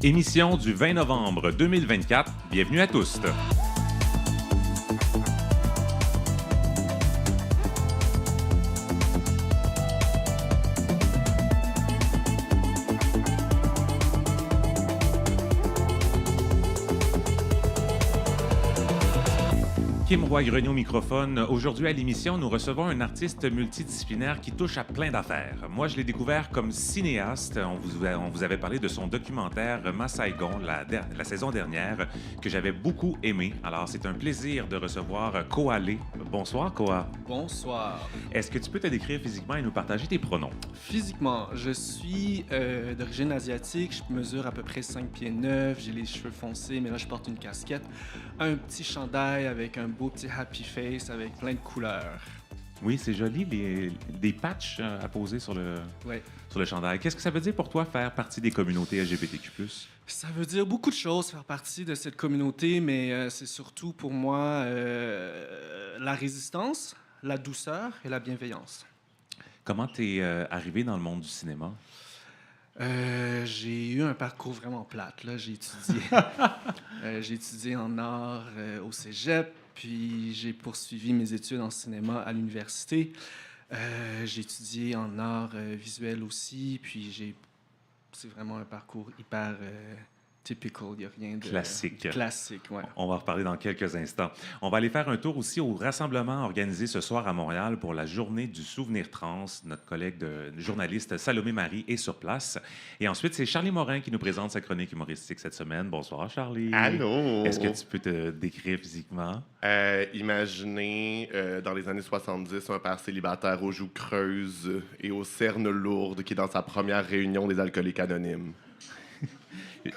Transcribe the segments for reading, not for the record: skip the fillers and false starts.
Émission du 20 novembre 2024. Bienvenue à tous. Kim Roy-Grenier au microphone. Aujourd'hui à l'émission, nous recevons un artiste multidisciplinaire qui touche à plein d'affaires. Moi, je l'ai découvert comme cinéaste. On vous avait parlé de son documentaire Massaigon la saison dernière, que j'avais beaucoup aimé. Alors, c'est un plaisir de recevoir Koa Lé. Bonsoir, Koa. Bonsoir. Est-ce que tu peux te décrire physiquement et nous partager tes pronoms? Physiquement, je suis d'origine asiatique. Je mesure à peu près 5 pieds 9. J'ai les cheveux foncés, mais là, je porte une casquette. Un petit chandail avec un beau petit happy face avec plein de couleurs. Oui, c'est joli, des patchs à poser sur le chandail. Qu'est-ce que ça veut dire pour toi faire partie des communautés LGBTQ+? Ça veut dire beaucoup de choses, faire partie de cette communauté, mais c'est surtout pour moi la résistance, la douceur et la bienveillance. Comment t'es arrivé dans le monde du cinéma? J'ai eu un parcours vraiment plate. Là. J'ai étudié en art au cégep, puis j'ai poursuivi mes études en cinéma à l'université. J'ai étudié en art visuel aussi, puis c'est vraiment un parcours hyper typical. Il n'y a rien de... Classique. Classique, ouais. On va en reparler dans quelques instants. On va aller faire un tour aussi au rassemblement organisé ce soir à Montréal pour la Journée du souvenir trans. Notre collègue journaliste Salomé Marie est sur place. Et ensuite, c'est Charlie Morin qui nous présente sa chronique humoristique cette semaine. Bonsoir, Charlie. Allô! Est-ce que tu peux te décrire physiquement? Imaginez, dans les années 70, un père célibataire aux joues creuses et aux cernes lourdes qui est dans sa première réunion des alcooliques anonymes.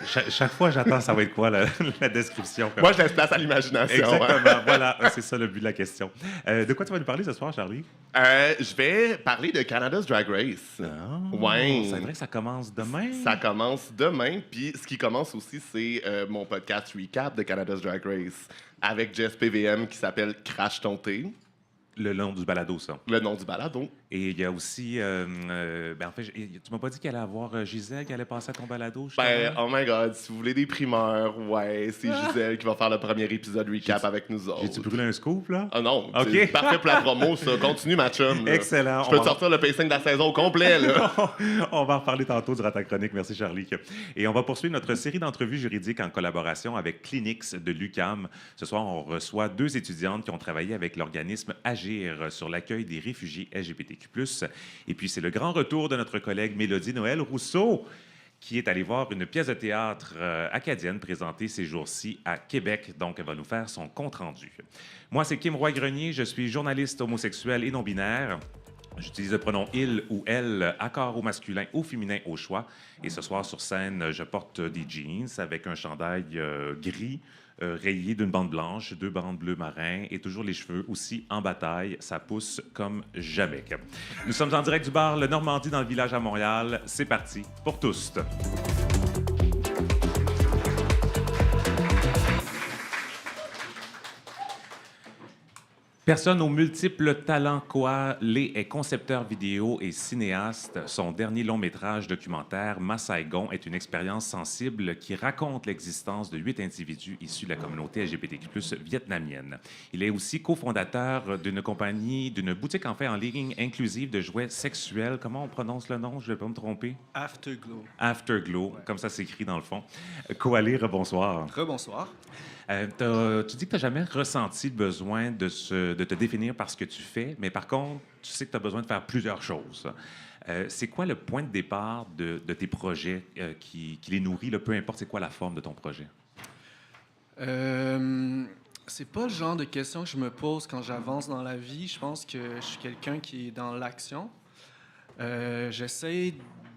Chaque fois, j'attends, ça va être quoi la description? Moi, je laisse place à l'imagination. Exactement, voilà, c'est ça le but de la question. De quoi tu vas nous parler ce soir, Charlie? Je vais parler de Canada's Drag Race. Ouais. C'est vrai que ça commence demain? Ça commence demain, puis ce qui commence aussi, c'est mon podcast recap de Canada's Drag Race avec Jess PVM qui s'appelle Crash ton thé. Le nom du balado, ça. Le nom du balado. Et il y a aussi... en fait, tu m'as pas dit qu'elle allait avoir Gisèle qui allait passer à ton balado? Oh my God, si vous voulez des primeurs, ouais, c'est Gisèle qui va faire le premier épisode recap avec nous autres. J'ai-tu brûlé un scoop, là? Ah non, OK. c'est parfait pour la promo, ça. Continue, ma chum. Là. Excellent. Je peux te sortir le pacing de la saison au complet, là. On va en reparler tantôt durant ta chronique. Merci, Charlie. Et on va poursuivre notre série d'entrevues juridiques en collaboration avec Clinix de l'UQAM. Ce soir, on reçoit 2 étudiantes qui ont travaillé avec l'organisme Agir sur l'accueil des réfugiés LGBTQ+. Et puis, c'est le grand retour de notre collègue Mélodie Noël Rousseau, qui est allée voir une pièce de théâtre acadienne présentée ces jours-ci à Québec. Donc, elle va nous faire son compte-rendu. Moi, c'est Kim Roy-Grenier. Je suis journaliste homosexuel et non-binaire. J'utilise le pronom « il » ou « elle », accord au masculin ou féminin au choix. Et ce soir, sur scène, je porte des jeans avec un chandail gris, rayé d'une bande blanche, 2 bandes bleues marins et toujours les cheveux aussi en bataille. Ça pousse comme jamais. Nous sommes en direct du bar Le Normandie dans le village à Montréal. C'est parti pour tous. Personne aux multiples talents, Koa Lé est concepteur vidéo et cinéaste. Son dernier long-métrage documentaire, Massaigon, est une expérience sensible qui raconte l'existence de 8 individus issus de la communauté LGBTQ+ vietnamienne. Il est aussi cofondateur d'une boutique en ligne inclusive de jouets sexuels. Comment on prononce le nom? Je ne vais pas me tromper. Afterglow. Afterglow, ouais. Comme ça s'écrit dans le fond. Koa Lé, rebonsoir. Rebonsoir. Tu dis que tu n'as jamais ressenti le besoin de te définir par ce que tu fais, mais par contre, tu sais que tu as besoin de faire plusieurs choses. C'est quoi le point de départ de tes projets qui les nourrit, peu importe c'est quoi la forme de ton projet? C'est pas le genre de questions que je me pose quand j'avance dans la vie. Je pense que je suis quelqu'un qui est dans l'action. J'essaie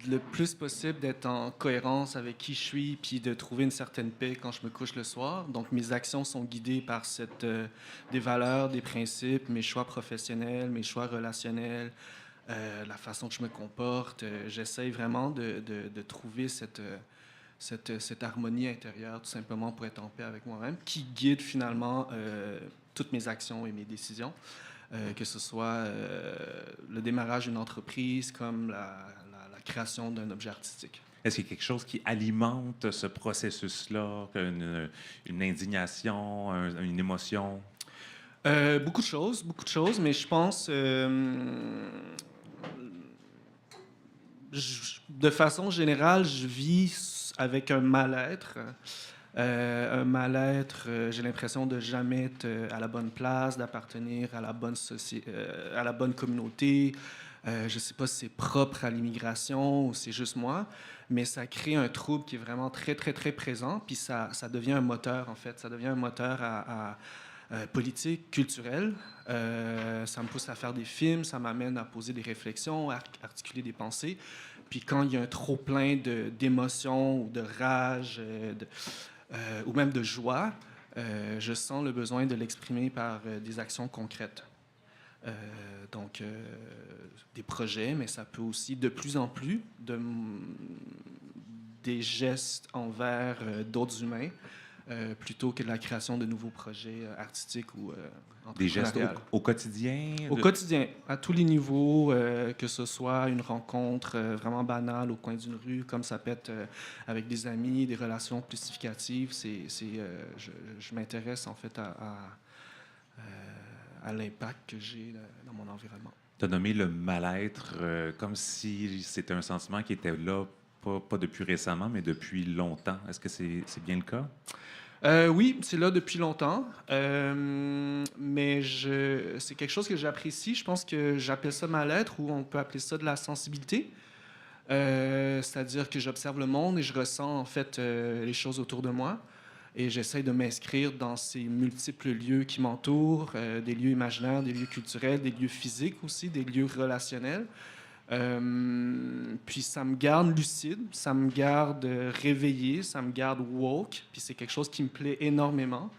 le plus possible d'être en cohérence avec qui je suis puis de trouver une certaine paix quand je me couche le soir. Donc, mes actions sont guidées par des valeurs, des principes, mes choix professionnels, mes choix relationnels, la façon que je me comporte. J'essaie vraiment de trouver cette harmonie intérieure, tout simplement pour être en paix avec moi-même, qui guide finalement toutes mes actions et mes décisions. Que ce soit le démarrage d'une entreprise comme la création d'un objet artistique. Est-ce qu'il y a quelque chose qui alimente ce processus-là, une indignation, une émotion? Beaucoup de choses, mais je pense, de façon générale, je vis avec un mal-être. J'ai l'impression de jamais être à la bonne place, d'appartenir à à la bonne communauté. Je ne sais pas si c'est propre à l'immigration ou c'est juste moi, mais ça crée un trouble qui est vraiment très, très, très présent. Puis ça devient un moteur, en fait. Ça devient un moteur politique, culturel. Ça me pousse à faire des films, ça m'amène à poser des réflexions, à articuler des pensées. Puis quand il y a un trop-plein d'émotions ou de rage, ou même de joie, je sens le besoin de l'exprimer par des actions concrètes. Donc, des projets, mais ça peut aussi de plus en plus des gestes envers d'autres humains, plutôt que de la création de nouveaux projets artistiques ou Des gestes entrepreneuriales. au quotidien? Au quotidien, à tous les niveaux, que ce soit une rencontre vraiment banale au coin d'une rue, comme ça peut être avec des amis, des relations plus significatives. Je m'intéresse en fait à l'impact que j'ai dans mon environnement. Tu as nommé le mal-être comme si c'était un sentiment qui était là, pas depuis récemment, mais depuis longtemps. Est-ce que c'est bien le cas? Oui, c'est là depuis longtemps, mais c'est quelque chose que j'apprécie. Je pense que j'appelle ça mal-être ou on peut appeler ça de la sensibilité. C'est-à-dire que j'observe le monde et je ressens en fait les choses autour de moi et j'essaie de m'inscrire dans ces multiples lieux qui m'entourent, des lieux imaginaires, des lieux culturels, des lieux physiques aussi, des lieux relationnels. Puis ça me garde lucide, ça me garde réveillé, ça me garde woke, puis c'est quelque chose qui me plaît énormément.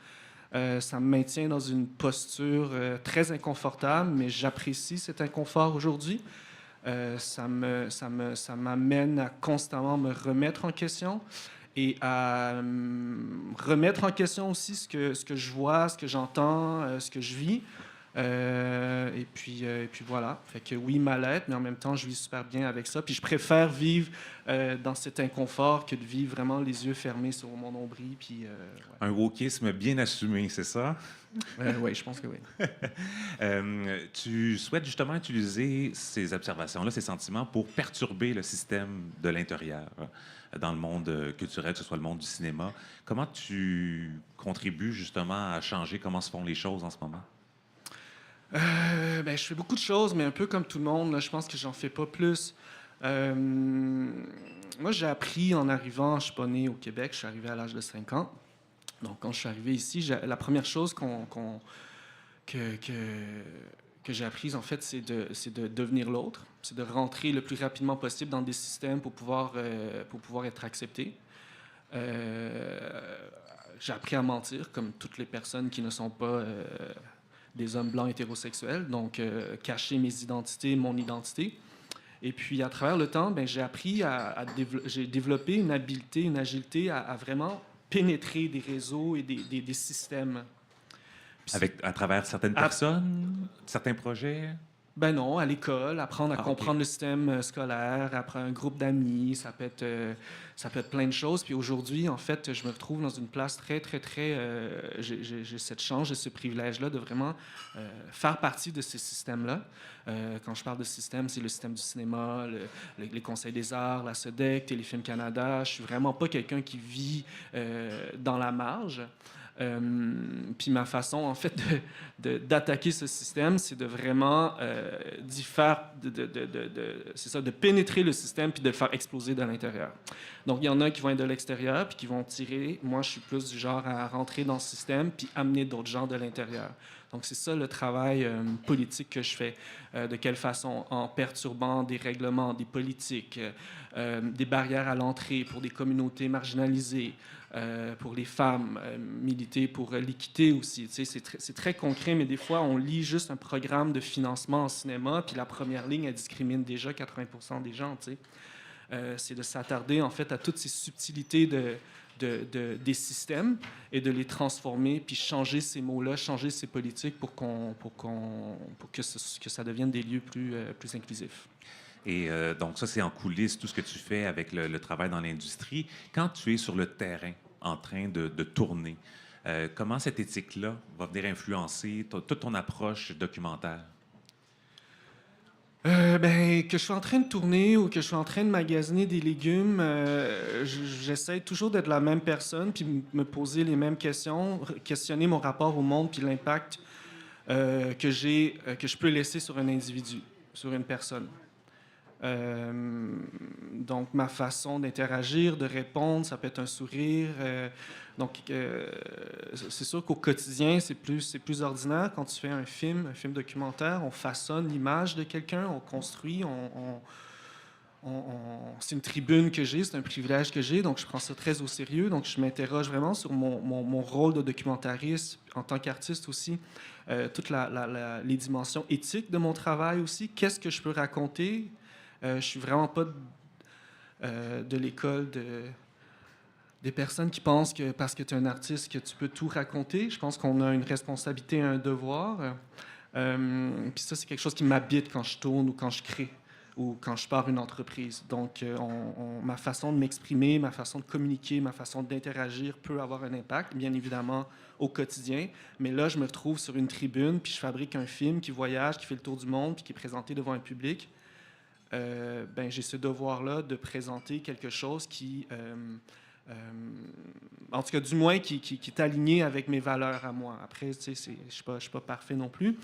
Ça me maintient dans une posture très inconfortable, mais j'apprécie cet inconfort aujourd'hui. Ça m'amène à constamment me remettre en question et à remettre en question aussi ce que je vois, ce que j'entends, ce que je vis. Et puis voilà. Fait que oui, mal-être, mais en même temps, je vis super bien avec ça. Puis je préfère vivre dans cet inconfort que de vivre vraiment les yeux fermés sur mon nombril. Puis, ouais. Un wokisme bien assumé, c'est ça? Oui, je pense que oui. Tu souhaites justement utiliser ces observations-là, ces sentiments, pour perturber le système de l'intérieur dans le monde culturel, que ce soit le monde du cinéma. Comment tu contribues justement à changer comment se font les choses en ce moment? Je fais beaucoup de choses, mais un peu comme tout le monde, là, je pense que j'en fais pas plus. Moi, j'ai appris en arrivant, je suis pas né au Québec, je suis arrivé à l'âge de 5 ans. Donc, quand je suis arrivé ici, la première chose que, que j'ai apprise, en fait, c'est de devenir l'autre. C'est de rentrer le plus rapidement possible dans des systèmes pour pouvoir être accepté. J'ai appris à mentir, comme toutes les personnes qui ne sont pas des hommes blancs hétérosexuels, donc cacher mes identités, mon identité. Et puis, à travers le temps, j'ai appris j'ai développé une habileté, une agilité à vraiment pénétrer des réseaux et des systèmes. À travers certaines personnes, certains projets? Ben non, à l'école, apprendre à comprendre OK. le système scolaire, après un groupe d'amis, ça peut être plein de choses. Puis aujourd'hui, en fait, je me retrouve dans une place très, très, très... j'ai cette chance, j'ai ce privilège-là de vraiment faire partie de ces systèmes-là. Quand je parle de système, c'est le système du cinéma, les conseils des arts, la SEDEC, Téléfilm Canada. Je suis vraiment pas quelqu'un qui vit dans la marge. Puis ma façon, en fait, d'attaquer ce système, c'est de vraiment d'y faire, c'est ça, de pénétrer le système puis de le faire exploser de l'intérieur. Donc, il y en a qui vont être de l'extérieur puis qui vont tirer. Moi, je suis plus du genre à rentrer dans le système puis amener d'autres gens de l'intérieur. Donc, c'est ça le travail politique que je fais. De quelle façon? En perturbant des règlements, des politiques, des barrières à l'entrée pour des communautés marginalisées, pour les femmes, militer pour l'équité aussi. Tu sais, c'est très concret, mais des fois, on lit juste un programme de financement en cinéma, puis la première ligne, elle discrimine déjà 80% des gens. Tu sais. C'est de s'attarder, en fait, à toutes ces subtilités des systèmes et de les transformer, puis changer ces mots-là, changer ces politiques pour que ça devienne des lieux plus inclusifs. Et donc, ça, c'est en coulisses, tout ce que tu fais avec le travail dans l'industrie. Quand tu es sur le terrain en train de tourner, comment cette éthique-là va venir influencer toute ton approche documentaire? Ben, que je suis en train de tourner ou que je suis en train de magasiner des légumes, j'essaie toujours d'être la même personne, puis me poser les mêmes questions, questionner mon rapport au monde, puis l'impact que je peux laisser sur un individu, sur une personne. Donc, ma façon d'interagir, de répondre, ça peut être un sourire. C'est sûr qu'au quotidien, c'est plus ordinaire. Quand tu fais un film documentaire, on façonne l'image de quelqu'un, on construit, c'est une tribune que j'ai, c'est un privilège que j'ai, donc je prends ça très au sérieux. Donc, je m'interroge vraiment sur mon rôle de documentariste en tant qu'artiste aussi, toutes les dimensions éthiques de mon travail aussi. Qu'est-ce que je peux raconter? Je suis vraiment pas de l'école des personnes qui pensent que parce que tu es un artiste que tu peux tout raconter. Je pense qu'on a une responsabilité, un devoir. Puis ça, c'est quelque chose qui m'habite quand je tourne ou quand je crée ou quand je pars une entreprise. Donc, ma façon de m'exprimer, ma façon de communiquer, ma façon d'interagir peut avoir un impact, bien évidemment, au quotidien. Mais là, je me retrouve sur une tribune, puis je fabrique un film qui voyage, qui fait le tour du monde, puis qui est présenté devant un public. Ben, j'ai ce devoir-là de présenter quelque chose qui, en tout cas, du moins, qui est aligné avec mes valeurs à moi. Après, tu sais, je ne suis pas parfait non plus.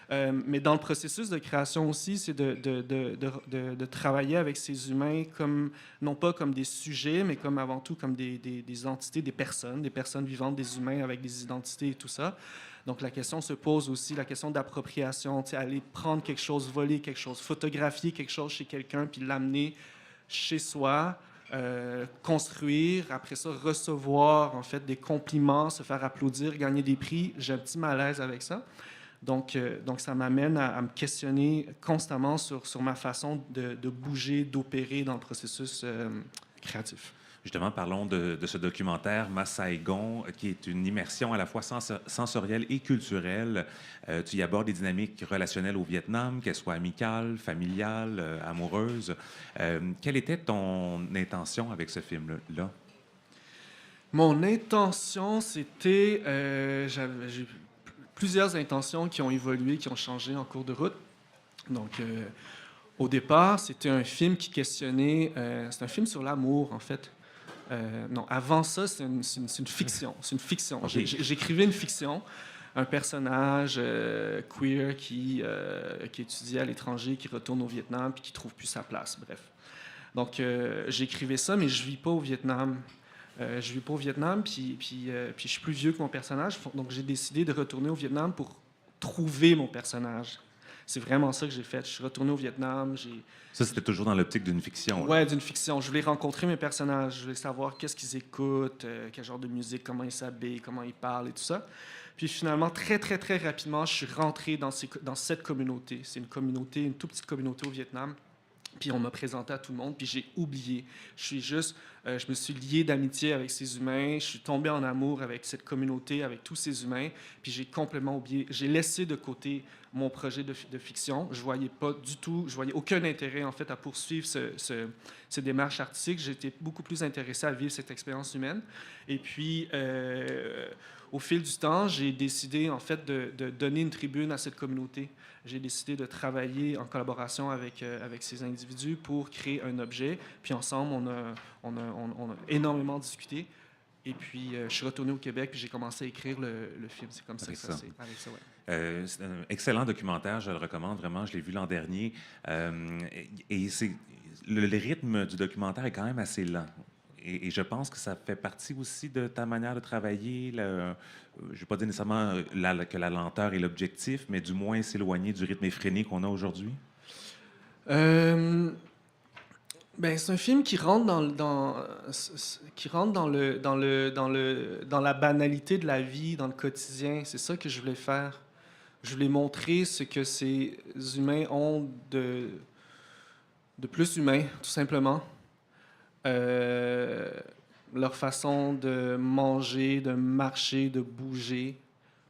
Mais dans le processus de création aussi, c'est de travailler avec ces humains comme, non pas comme des sujets, mais comme avant tout comme des entités, des personnes vivantes, des humains avec des identités et tout ça. Donc, la question se pose aussi, la question d'appropriation, tu sais, aller prendre quelque chose, voler quelque chose, photographier quelque chose chez quelqu'un, puis l'amener chez soi, construire, après ça, recevoir, en fait, des compliments, se faire applaudir, gagner des prix. J'ai un petit malaise avec ça. Donc ça m'amène à me questionner constamment sur ma façon de bouger, d'opérer dans le processus créatif. Justement, parlons de ce documentaire, Ma Saigon, qui est une immersion à la fois sensorielle et culturelle. Tu y abordes des dynamiques relationnelles au Vietnam, qu'elles soient amicales, familiales, amoureuses. Quelle était ton intention avec ce film-là? Mon intention, c'était... j'ai plusieurs intentions qui ont évolué, qui ont changé en cours de route. Donc, au départ, c'était un film qui questionnait... c'est un film sur l'amour, en fait. Non, avant ça, c'est une fiction. C'est une fiction. Okay. J'écrivais une fiction, un personnage queer qui étudie à l'étranger, qui retourne au Vietnam puis qui trouve plus sa place. Bref. Donc, j'écrivais ça, mais je vis pas au Vietnam. Je vis pas au Vietnam, puis je suis plus vieux que mon personnage. Donc, j'ai décidé de retourner au Vietnam pour trouver mon personnage. C'est vraiment ça que j'ai fait. Je suis retourné au Vietnam. Ça, c'était toujours dans l'optique d'une fiction. Oui, d'une fiction. Je voulais rencontrer mes personnages. Je voulais savoir qu'est-ce qu'ils écoutent, quel genre de musique, comment ils s'habillent, comment ils parlent et tout ça. Puis finalement, très, très, très rapidement, je suis rentré dans cette communauté. C'est une toute petite communauté au Vietnam. Puis on m'a présenté à tout le monde, puis j'ai oublié. Je me suis lié d'amitié avec ces humains, je suis tombé en amour avec cette communauté, avec tous ces humains, puis j'ai complètement oublié. J'ai laissé de côté mon projet de fiction. Je voyais pas du tout, je voyais aucun intérêt en fait à poursuivre ces démarches artistiques. J'étais beaucoup plus intéressé à vivre cette expérience humaine. Et puis, au fil du temps, j'ai décidé en fait de donner une tribune à cette communauté. J'ai décidé de travailler en collaboration avec ces individus pour créer un objet. Puis ensemble, on a énormément discuté. Et puis, je suis retourné au Québec puis j'ai commencé à écrire le film. C'est comme ça que ça s'est... Avec ça, ouais. C'est un excellent documentaire, je le recommande vraiment. Je l'ai vu l'an dernier. Et le rythme du documentaire est quand même assez lent. Et je pense que ça fait partie aussi de ta manière de travailler. Je ne vais pas dire nécessairement que la lenteur est l'objectif, mais du moins s'éloigner du rythme effréné qu'on a aujourd'hui. Ben, c'est un film qui rentre dans la banalité de la vie, dans le quotidien. C'est ça que je voulais faire. Je voulais montrer ce que ces humains ont de plus humain, tout simplement. Leur façon de manger, de marcher, de bouger,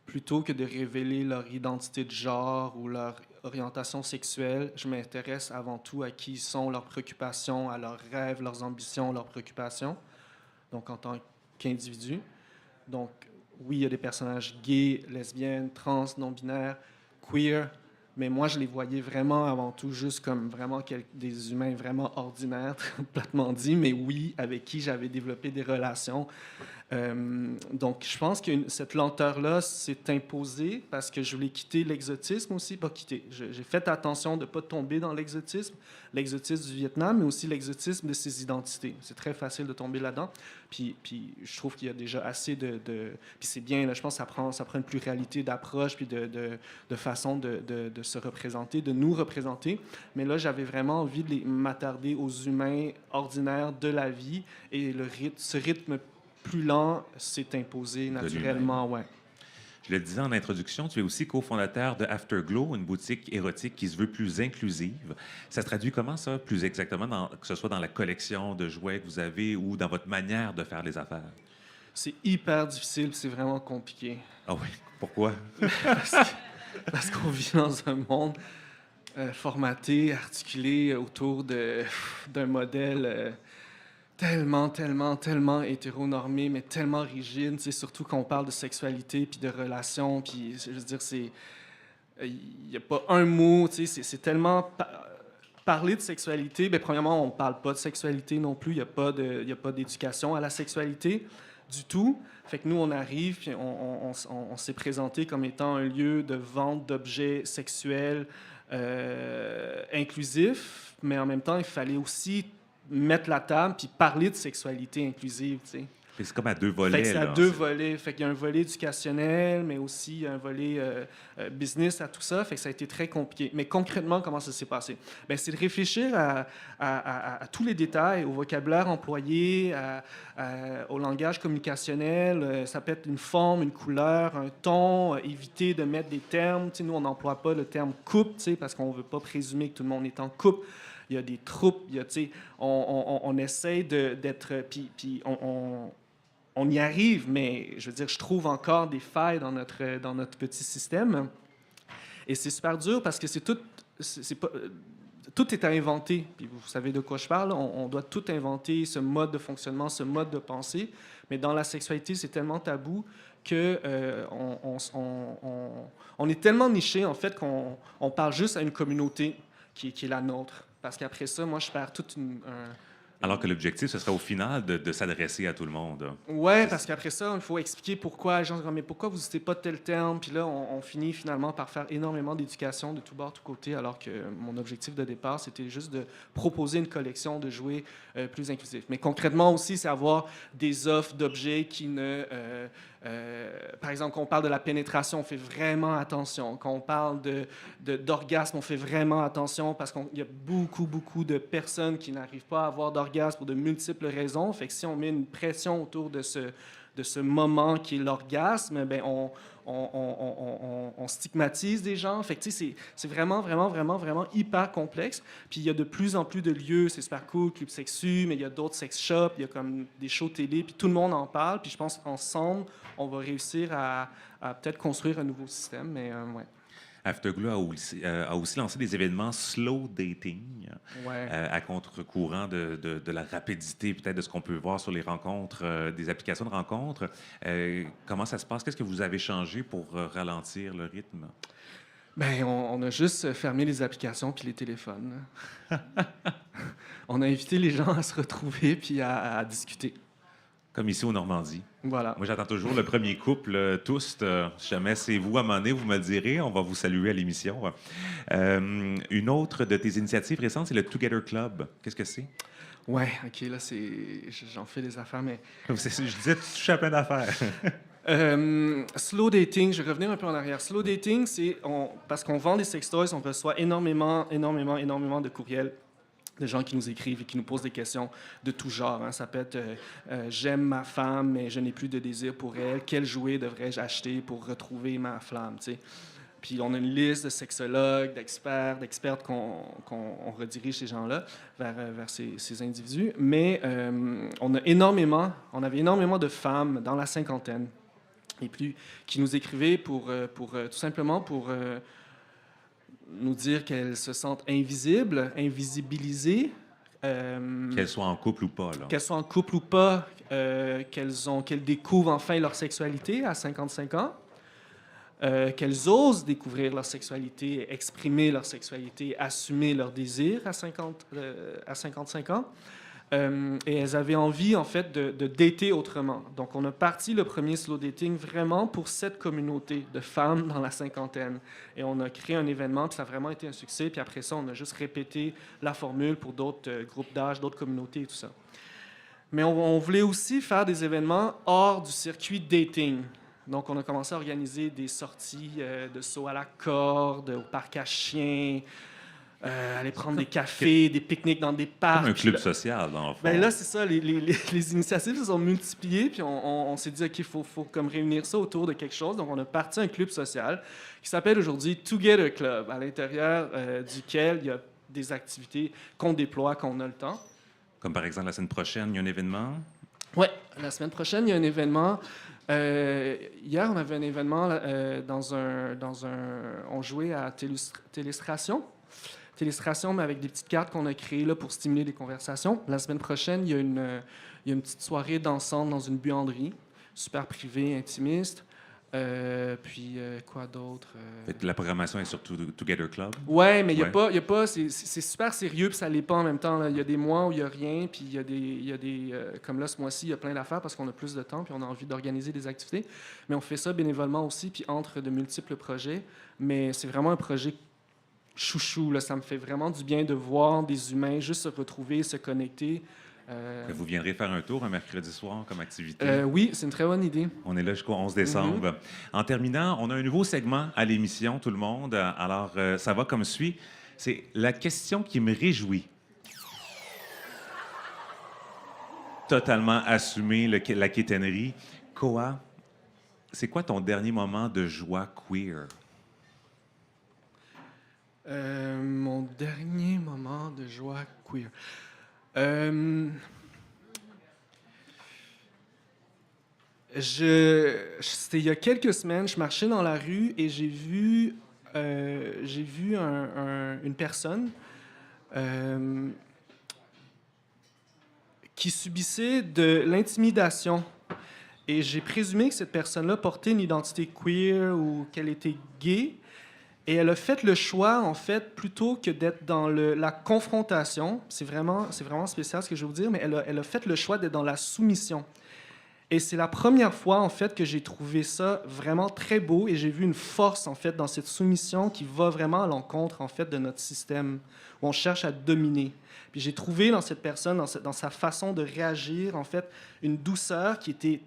plutôt que de révéler leur identité de genre ou leur orientation sexuelle. Je m'intéresse avant tout à qui sont leurs préoccupations, à leurs rêves, leurs ambitions, leurs préoccupations. Donc, en tant qu'individu. Donc, oui, il y a des personnages gays, lesbiennes, trans, non-binaires, queer, mais moi, je les voyais vraiment avant tout juste comme vraiment des humains vraiment ordinaires, platement dit, mais oui, avec qui j'avais développé des relations. Donc, je pense que cette lenteur-là s'est imposée parce que je voulais quitter l'exotisme aussi, pas quitter. J'ai fait attention de ne pas tomber dans l'exotisme du Vietnam, mais aussi l'exotisme de ses identités. C'est très facile de tomber là-dedans. Puis je trouve qu'il y a déjà assez de puis c'est bien, là, je pense que ça prend une pluralité d'approche puis de façon de se représenter, de nous représenter. Mais là, j'avais vraiment envie de m'attarder aux humains ordinaires de la vie et ce rythme plus lent s'est imposé naturellement, ouais. Je le disais en introduction, tu es aussi cofondateur de Afterglow, une boutique érotique qui se veut plus inclusive. Ça se traduit comment, ça, plus exactement, que ce soit dans la collection de jouets que vous avez ou dans votre manière de faire les affaires? C'est hyper difficile, c'est vraiment compliqué. Ah oui, pourquoi? Parce qu'on vit dans un monde formaté, articulé autour d'un modèle... tellement hétéronormé, mais tellement rigide, surtout quand on parle de sexualité puis de relations, puis je veux dire, il n'y a pas un mot, c'est tellement... Parler de sexualité, bien, premièrement, on ne parle pas de sexualité non plus, il n'y a pas d'éducation à la sexualité du tout. Fait que nous, on arrive, puis on s'est présenté comme étant un lieu de vente d'objets sexuels inclusifs, mais en même temps, il fallait aussi mettre la table puis parler de sexualité inclusive, tu sais. C'est comme à deux volets. Fait que c'est à deux volets. Fait qu'il y a un volet éducationnel, mais aussi un volet business à tout ça. Fait que ça a été très compliqué. Mais concrètement, comment ça s'est passé? Bien, c'est de réfléchir à tous les détails, au vocabulaire employé, au langage communicationnel. Ça peut être une forme, une couleur, un ton, éviter de mettre des termes. Tu sais, nous, on n'emploie pas le terme couple, tu sais, parce qu'on ne veut pas présumer que tout le monde est en couple. Il y a des troupes, tu sais, on essaie d'être... Puis on y arrive, mais je veux dire, je trouve encore des failles dans notre petit système. Et c'est super dur parce que tout est à inventer. Puis vous savez de quoi je parle. On doit tout inventer, ce mode de fonctionnement, ce mode de pensée. Mais dans la sexualité, c'est tellement tabou que on est tellement niché, en fait, qu'on parle juste à une communauté qui est la nôtre. Parce qu'après ça, moi, je perds toute Alors que l'objectif, ce serait au final de s'adresser à tout le monde. Oui, parce qu'après ça, il faut expliquer pourquoi. Les gens disent, mais pourquoi vous n'utilisez pas tel terme? Puis là, on finit finalement par faire énormément d'éducation de tout bord, tout côté, alors que mon objectif de départ, c'était juste de proposer une collection de jouets plus inclusifs. Mais concrètement aussi, c'est avoir des offres d'objets qui ne... par exemple, quand on parle de la pénétration, on fait vraiment attention. Quand on parle d'orgasme, on fait vraiment attention parce qu'il y a beaucoup de personnes qui n'arrivent pas à avoir d'orgasme pour de multiples raisons. Fait que si on met une pression autour de ce moment qui est l'orgasme, bien, on stigmatise des gens. Fait que, tu sais, c'est vraiment hyper complexe. Puis il y a de plus en plus de lieux, c'est super cool, Club Sexu, mais il y a d'autres sex shops, il y a comme des shows télé, puis tout le monde en parle. Puis je pense qu'ensemble, on va réussir à peut-être construire un nouveau système, mais ouais. Afterglow a aussi lancé des événements slow dating, Ouais. À contre-courant de la rapidité peut-être de ce qu'on peut voir sur les rencontres, des applications de rencontres. Comment ça se passe? Qu'est-ce que vous avez changé pour ralentir le rythme? Bien, on a juste fermé les applications puis les téléphones. On a invité les gens à se retrouver puis à discuter. Comme ici au Normandie. Voilà. Moi, j'attends toujours le premier couple, tous. Si jamais c'est vous, à un moment donné, vous me le direz. On va vous saluer à l'émission. Une autre de tes initiatives récentes, c'est le Together Club. Qu'est-ce que c'est? Ouais, OK, là, j'en fais des affaires, mais... Je disais, tu touches à plein d'affaires. Slow dating, je vais revenir un peu en arrière. Slow dating, c'est parce qu'on vend des sextoys, on reçoit énormément de courriels de gens qui nous écrivent et qui nous posent des questions de tout genre. Hein. Ça peut être j'aime ma femme, mais je n'ai plus de désir pour elle. Quel jouet devrais-je acheter pour retrouver ma flamme? T'sais? Puis on a une liste de sexologues, d'expertes qu'on redirige ces gens-là vers ces individus. Mais on avait énormément de femmes dans la cinquantaine et plus qui nous écrivaient tout simplement pour nous dire qu'elles se sentent invisibles, invisibilisées. Qu'elles soient en couple ou pas, là. Qu'elles soient en couple ou pas, qu'elles découvrent enfin leur sexualité à 55 ans, qu'elles osent découvrir leur sexualité, exprimer leur sexualité, assumer leurs désirs à 55 ans. Et elles avaient envie, en fait, de dater autrement. Donc, on a parti le premier slow dating vraiment pour cette communauté de femmes dans la cinquantaine. Et on a créé un événement, puis ça a vraiment été un succès. Puis après ça, on a juste répété la formule pour d'autres groupes d'âge, d'autres communautés et tout ça. Mais on voulait aussi faire des événements hors du circuit dating. Donc, on a commencé à organiser des sorties de saut à la corde, au parc à chiens, aller prendre des cafés, des pique-niques dans des parcs. Comme un club social, dans le fond. Ben là, c'est ça, les initiatives se sont multipliées, puis on s'est dit, OK, il faut comme réunir ça autour de quelque chose. Donc, on a parti un club social qui s'appelle aujourd'hui Together Club, à l'intérieur duquel il y a des activités qu'on déploie, qu'on a le temps. Comme par exemple, la semaine prochaine, il y a un événement. Oui, la semaine prochaine, il y a un événement. Hier, on avait un événement on jouait à Télustration, mais avec des petites cartes qu'on a créées là, pour stimuler les conversations. La semaine prochaine, il y a une petite soirée dansante dans une buanderie, super privée, intimiste. Puis, quoi d'autre? La programmation est sur Together Club. Oui, mais il y a pas c'est super sérieux, puis ça l'est pas en même temps. Il y a des mois où il n'y a rien, puis il y a des comme là, ce mois-ci, il y a plein d'affaires parce qu'on a plus de temps, puis on a envie d'organiser des activités. Mais on fait ça bénévolement aussi, puis entre de multiples projets. Mais c'est vraiment un projet chouchou, là. Ça me fait vraiment du bien de voir des humains juste se retrouver, se connecter. Vous viendrez faire un tour un mercredi soir comme activité? Oui, c'est une très bonne idée. On est là jusqu'au 11 décembre. En terminant, on a un nouveau segment à l'émission, tout le monde. Alors, ça va comme suit. C'est la question qui me réjouit. Totalement assumé la quétainerie. Koa, c'est quoi ton dernier moment de joie queer? Mon dernier moment de joie queer. C'était il y a quelques semaines, je marchais dans la rue et j'ai vu une personne qui subissait de l'intimidation. Et j'ai présumé que cette personne-là portait une identité queer ou qu'elle était gay. Et elle a fait le choix, en fait, plutôt que d'être dans la confrontation, c'est vraiment spécial ce que je vais vous dire, mais elle a fait le choix d'être dans la soumission. Et c'est la première fois, en fait, que j'ai trouvé ça vraiment très beau et j'ai vu une force, en fait, dans cette soumission qui va vraiment à l'encontre, en fait, de notre système, où on cherche à dominer. Puis j'ai trouvé dans cette personne, dans sa façon de réagir, en fait, une douceur qui était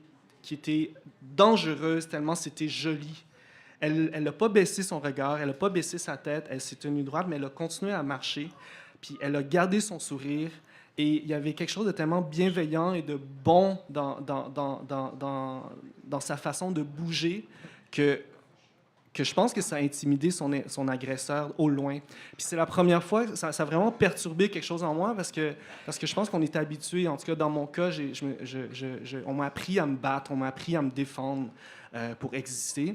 dangereuse tellement c'était joli. Elle n'a pas baissé son regard, elle n'a pas baissé sa tête, elle s'est tenue droite, mais elle a continué à marcher, puis elle a gardé son sourire, et il y avait quelque chose de tellement bienveillant et de bon dans sa façon de bouger que je pense que ça a intimidé son agresseur au loin. Puis c'est la première fois, ça a vraiment perturbé quelque chose en moi, parce que je pense qu'on est habitué, en tout cas dans mon cas, on m'a appris à me battre, on m'a appris à me défendre pour exister.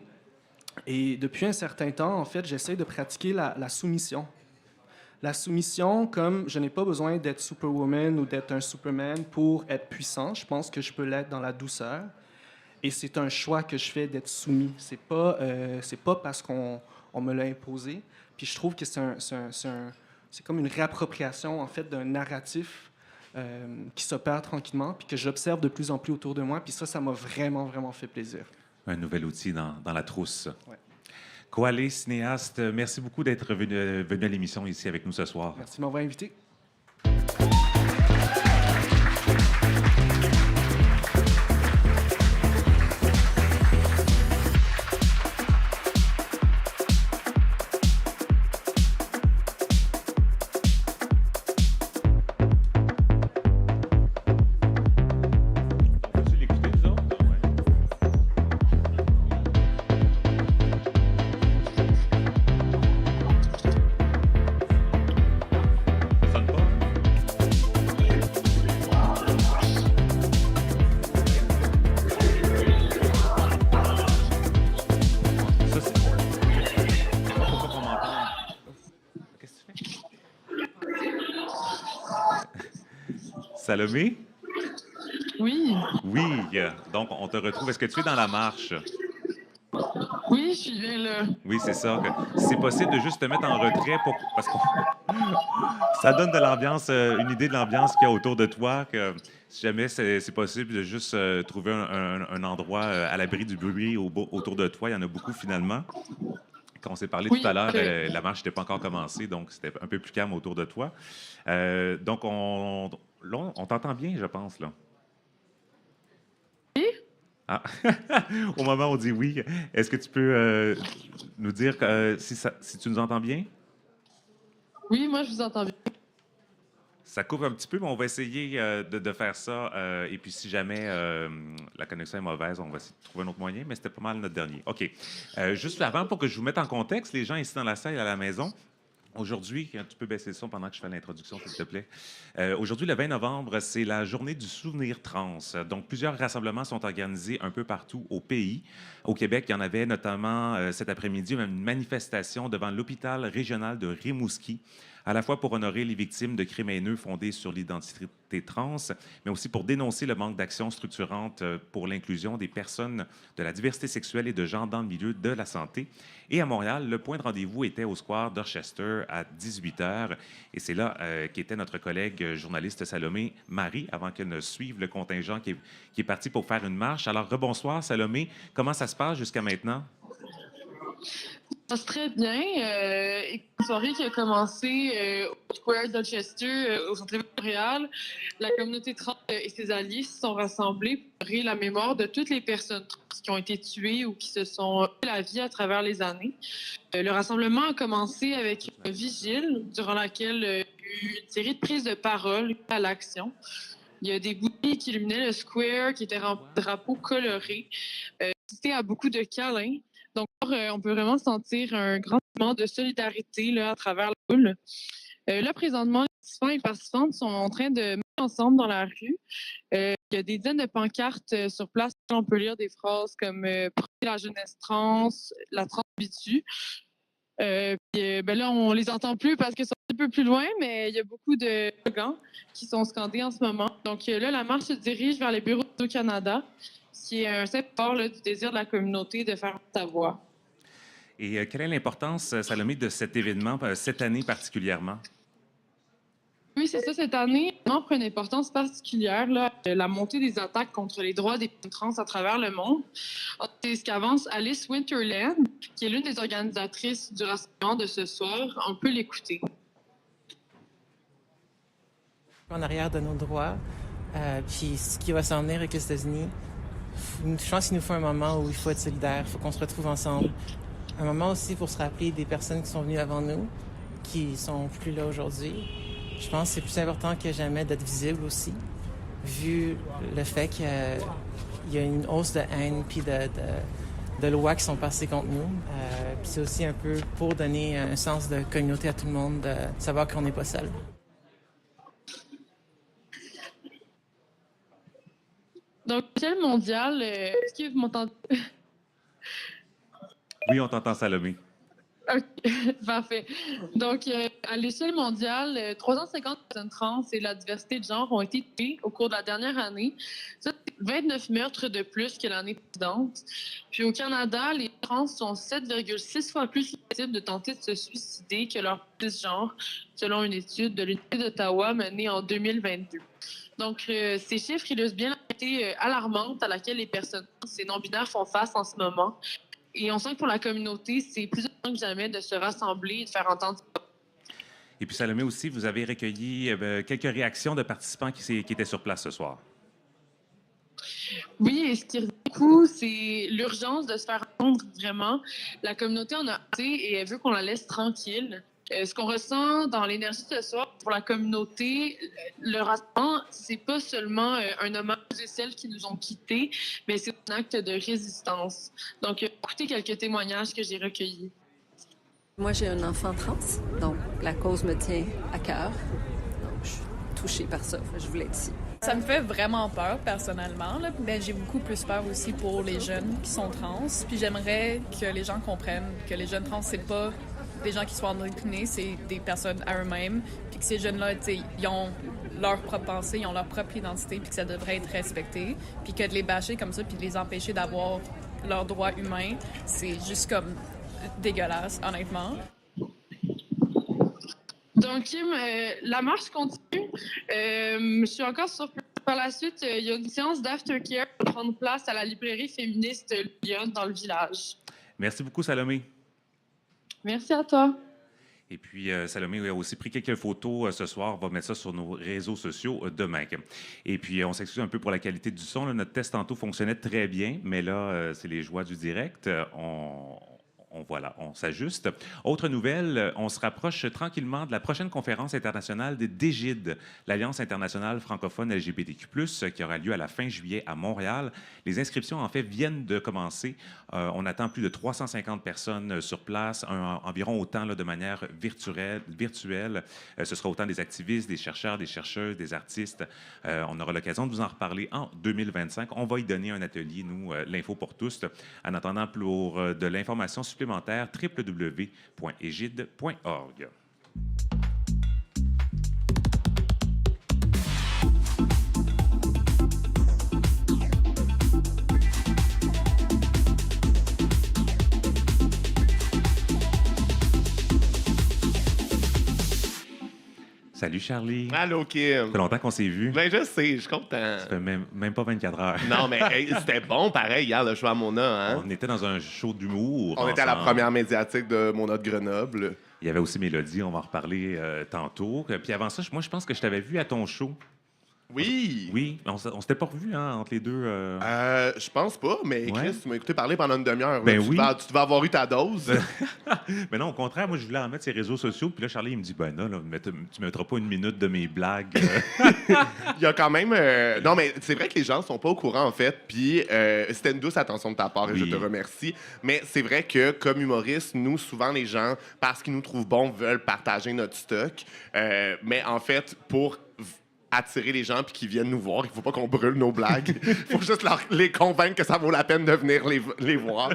Et depuis un certain temps, en fait, j'essaie de pratiquer la soumission. La soumission, comme je n'ai pas besoin d'être Superwoman ou d'être un Superman pour être puissant, je pense que je peux l'être dans la douceur. Et c'est un choix que je fais d'être soumis. C'est pas parce qu'on me l'a imposé. Puis je trouve que c'est comme une réappropriation, en fait, d'un narratif qui s'opère tranquillement, puis que j'observe de plus en plus autour de moi. Puis ça m'a vraiment, vraiment fait plaisir. Un nouvel outil dans la trousse. Ouais. Koa Lee, cinéaste, merci beaucoup d'être venu à l'émission ici avec nous ce soir. Merci de m'avoir invité. Ça sonne Salomé? Oui, Oui. Donc, on te retrouve. Est-ce que tu es dans la marche? oui, je suis bien là. Oui, c'est ça. Si c'est possible de juste te mettre en retrait parce que ça donne de l'ambiance, une idée de l'ambiance qu'il y a autour de toi. Que si jamais c'est possible de juste trouver un endroit à l'abri du bruit autour de toi, il y en a beaucoup finalement. Quand on s'est parlé tout Oui, à l'heure, ok. la marche n'était pas encore commencée, donc c'était un peu plus calme autour de toi. Donc, là, on t'entend bien, je pense, là. Oui? Ah. Au moment où on dit oui, est-ce que tu peux nous dire si tu nous entends bien? Oui, moi, je vous entends bien. Ça coupe un petit peu, mais on va essayer de faire ça. Et puis, si jamais la connexion est mauvaise, on va essayer de trouver un autre moyen, mais c'était pas mal notre dernier. OK. Juste avant, pour que je vous mette en contexte, les gens ici dans la salle et à la maison, aujourd'hui, tu peux baisser le son pendant que je fais l'introduction, s'il te plaît. Aujourd'hui, le 20 novembre, c'est la journée du souvenir trans. Donc, plusieurs rassemblements sont organisés un peu partout au pays. Au Québec, il y en avait notamment cet après-midi une manifestation devant l'hôpital régional de Rimouski, à la fois pour honorer les victimes de crimes haineux fondés sur l'identité trans, mais aussi pour dénoncer le manque d'action structurante pour l'inclusion des personnes de la diversité sexuelle et de genre dans le milieu de la santé. Et à Montréal, le point de rendez-vous était au square Dorchester à 18h. Et c'est là qu'était notre collègue journaliste Salomé Marie, avant qu'elle ne suive le contingent qui est parti pour faire une marche. Alors, rebonsoir, Salomé. Comment ça se passe jusqu'à maintenant? Ça se passe très bien. Une soirée qui a commencé au Square Dorchester, au centre-ville de Montréal. La communauté trans et ses alliés se sont rassemblés pour honorer la mémoire de toutes les personnes trans qui ont été tuées ou qui se sont fait la vie à travers les années. Le rassemblement a commencé avec une vigile durant laquelle il y a eu une série de prises de parole à l'action. Il y a des bougies qui illuminaient le square, qui étaient remplis de drapeaux colorés. C'était à beaucoup de câlins. Donc, on peut vraiment sentir un grand moment de solidarité là, à travers la foule. Là, présentement, les participants et participantes sont en train de mettre ensemble dans la rue. Il y a des dizaines de pancartes sur place. On peut lire des phrases comme Protéger la jeunesse trans, la transbitu. Ben là, on les entend plus parce que c'est un petit peu plus loin, mais il y a beaucoup de slogans qui sont scandés en ce moment. Donc là, la marche se dirige vers les bureaux du Canada, qui est un symbole là, du désir de la communauté de faire sa voix. Et quelle est l'importance, Salomé, de cet événement, cette année particulièrement? Oui, c'est ça. Cette année, on prend une importance particulière, là, la montée des attaques contre les droits des personnes trans à travers le monde. C'est ce qu'avance Alice Winterland, qui est l'une des organisatrices du rassemblement de ce soir. On peut l'écouter. En arrière de nos droits, puis ce qui va s'en venir avec les États-Unis, je pense qu'il nous faut un moment où il faut être solidaire, il faut qu'on se retrouve ensemble. Un moment aussi pour se rappeler des personnes qui sont venues avant nous, qui sont plus là aujourd'hui. Je pense que c'est plus important que jamais d'être visible aussi, vu le fait qu'il y a une hausse de haine puis de lois qui sont passées contre nous. Puis c'est aussi un peu pour donner un sens de communauté à tout le monde, de savoir qu'on n'est pas seul. Donc, l'échelle mondiale, est-ce que vous m'entendez? Oui, on t'entend, Salomé. OK, parfait. Donc, à l'échelle mondiale, 350 personnes trans et la diversité de genre ont été tuées au cours de la dernière année. Ça, c'est 29 meurtres de plus que l'année précédente. Puis au Canada, les trans sont 7,6 fois plus susceptibles de tenter de se suicider que leur cisgenre, selon une étude de l'Université d'Ottawa menée en 2022. Donc, ces chiffres illustrent bien la réalité alarmante à laquelle les personnes trans et non-binaires font face en ce moment. Et on sent que pour la communauté, c'est plus important que jamais de se rassembler et de faire entendre. Et puis, Salomé aussi, vous avez recueilli quelques réactions de participants qui étaient sur place ce soir. Oui, et ce qui revient beaucoup, c'est l'urgence de se faire entendre vraiment. La communauté en a assez et elle veut qu'on la laisse tranquille. Ce qu'on ressent dans l'énergie ce soir pour la communauté, le rassemblement, c'est pas seulement un hommage à celles qui nous ont quittés, mais c'est un acte de résistance. Donc, écoutez quelques témoignages que j'ai recueillis. Moi, j'ai un enfant trans, donc la cause me tient à cœur. Donc, je suis touchée par ça. Je voulais être ici. Ça me fait vraiment peur, personnellement. Là. Ben, j'ai beaucoup plus peur aussi pour les jeunes qui sont trans. Puis j'aimerais que les gens comprennent que les jeunes trans, c'est pas des gens qui sont endoctrinés, c'est des personnes à eux-mêmes, puis que ces jeunes-là, tu sais, ils ont leur propre pensée, ils ont leur propre identité, puis que ça devrait être respecté, puis que de les bâcher comme ça, puis de les empêcher d'avoir leurs droits humains, c'est juste comme dégueulasse, honnêtement. Donc, Kim, la marche continue. Je suis encore surprise. Par la suite, il y a une séance d'aftercare qui va prendre place à la librairie féministe Lyon dans le village. Merci beaucoup, Salomé. Merci à toi. Et puis, Salomé a aussi pris quelques photos ce soir. On va mettre ça sur nos réseaux sociaux demain. Et puis, on s'excuse un peu pour la qualité du son. Là, notre test tantôt fonctionnait très bien, mais là, c'est les joies du direct. On s'ajuste. Autre nouvelle, on se rapproche tranquillement de la prochaine conférence internationale des DGID, l'Alliance internationale francophone LGBTQ+, qui aura lieu à la fin juillet à Montréal. Les inscriptions, en fait, viennent de commencer. On attend plus de 350 personnes sur place, environ autant là, de manière virtuelle. Ce sera autant des activistes, des chercheurs, des chercheuses, des artistes. On aura l'occasion de vous en reparler en 2025. On va y donner un atelier, nous, l'Info pour tous. En attendant, pour de l'information supplémentaire, www.egide.org. Salut Charlie. Allô, Kim. Ça fait longtemps qu'on s'est vu. Ben, je sais, je suis content. Ça fait même pas 24 heures. Non, mais hey, c'était bon, pareil, hier, le show à Mona. Hein? On était dans un show d'humour. On était à la ensemble. première médiatique de Mona de Grenoble. Il y avait aussi Mélodie, on va en reparler tantôt. Puis avant ça, moi, je pense que je t'avais vu à ton show. Oui. Oui, on s'était pas revus entre les deux. Je pense pas, mais Chris, Ouais. tu m'as écouté parler pendant une demi-heure. Ben là. oui. Tu devais avoir eu ta dose. Mais non, au contraire, moi, je voulais en mettre sur les réseaux sociaux. Puis là, Charlie, il me dit, ben non, là, tu mettras pas une minute de mes blagues. Il y a quand même... Non, mais c'est vrai que les gens sont pas au courant, en fait. Puis c'était une douce attention de ta part et je Oui. te remercie. Mais c'est vrai que, comme humoriste, nous, souvent, les gens, parce qu'ils nous trouvent bons, veulent partager notre stock. Mais en fait, pour attirer les gens puis qu'ils viennent nous voir, il faut pas qu'on brûle nos blagues. Il faut juste les convaincre que ça vaut la peine de venir les voir.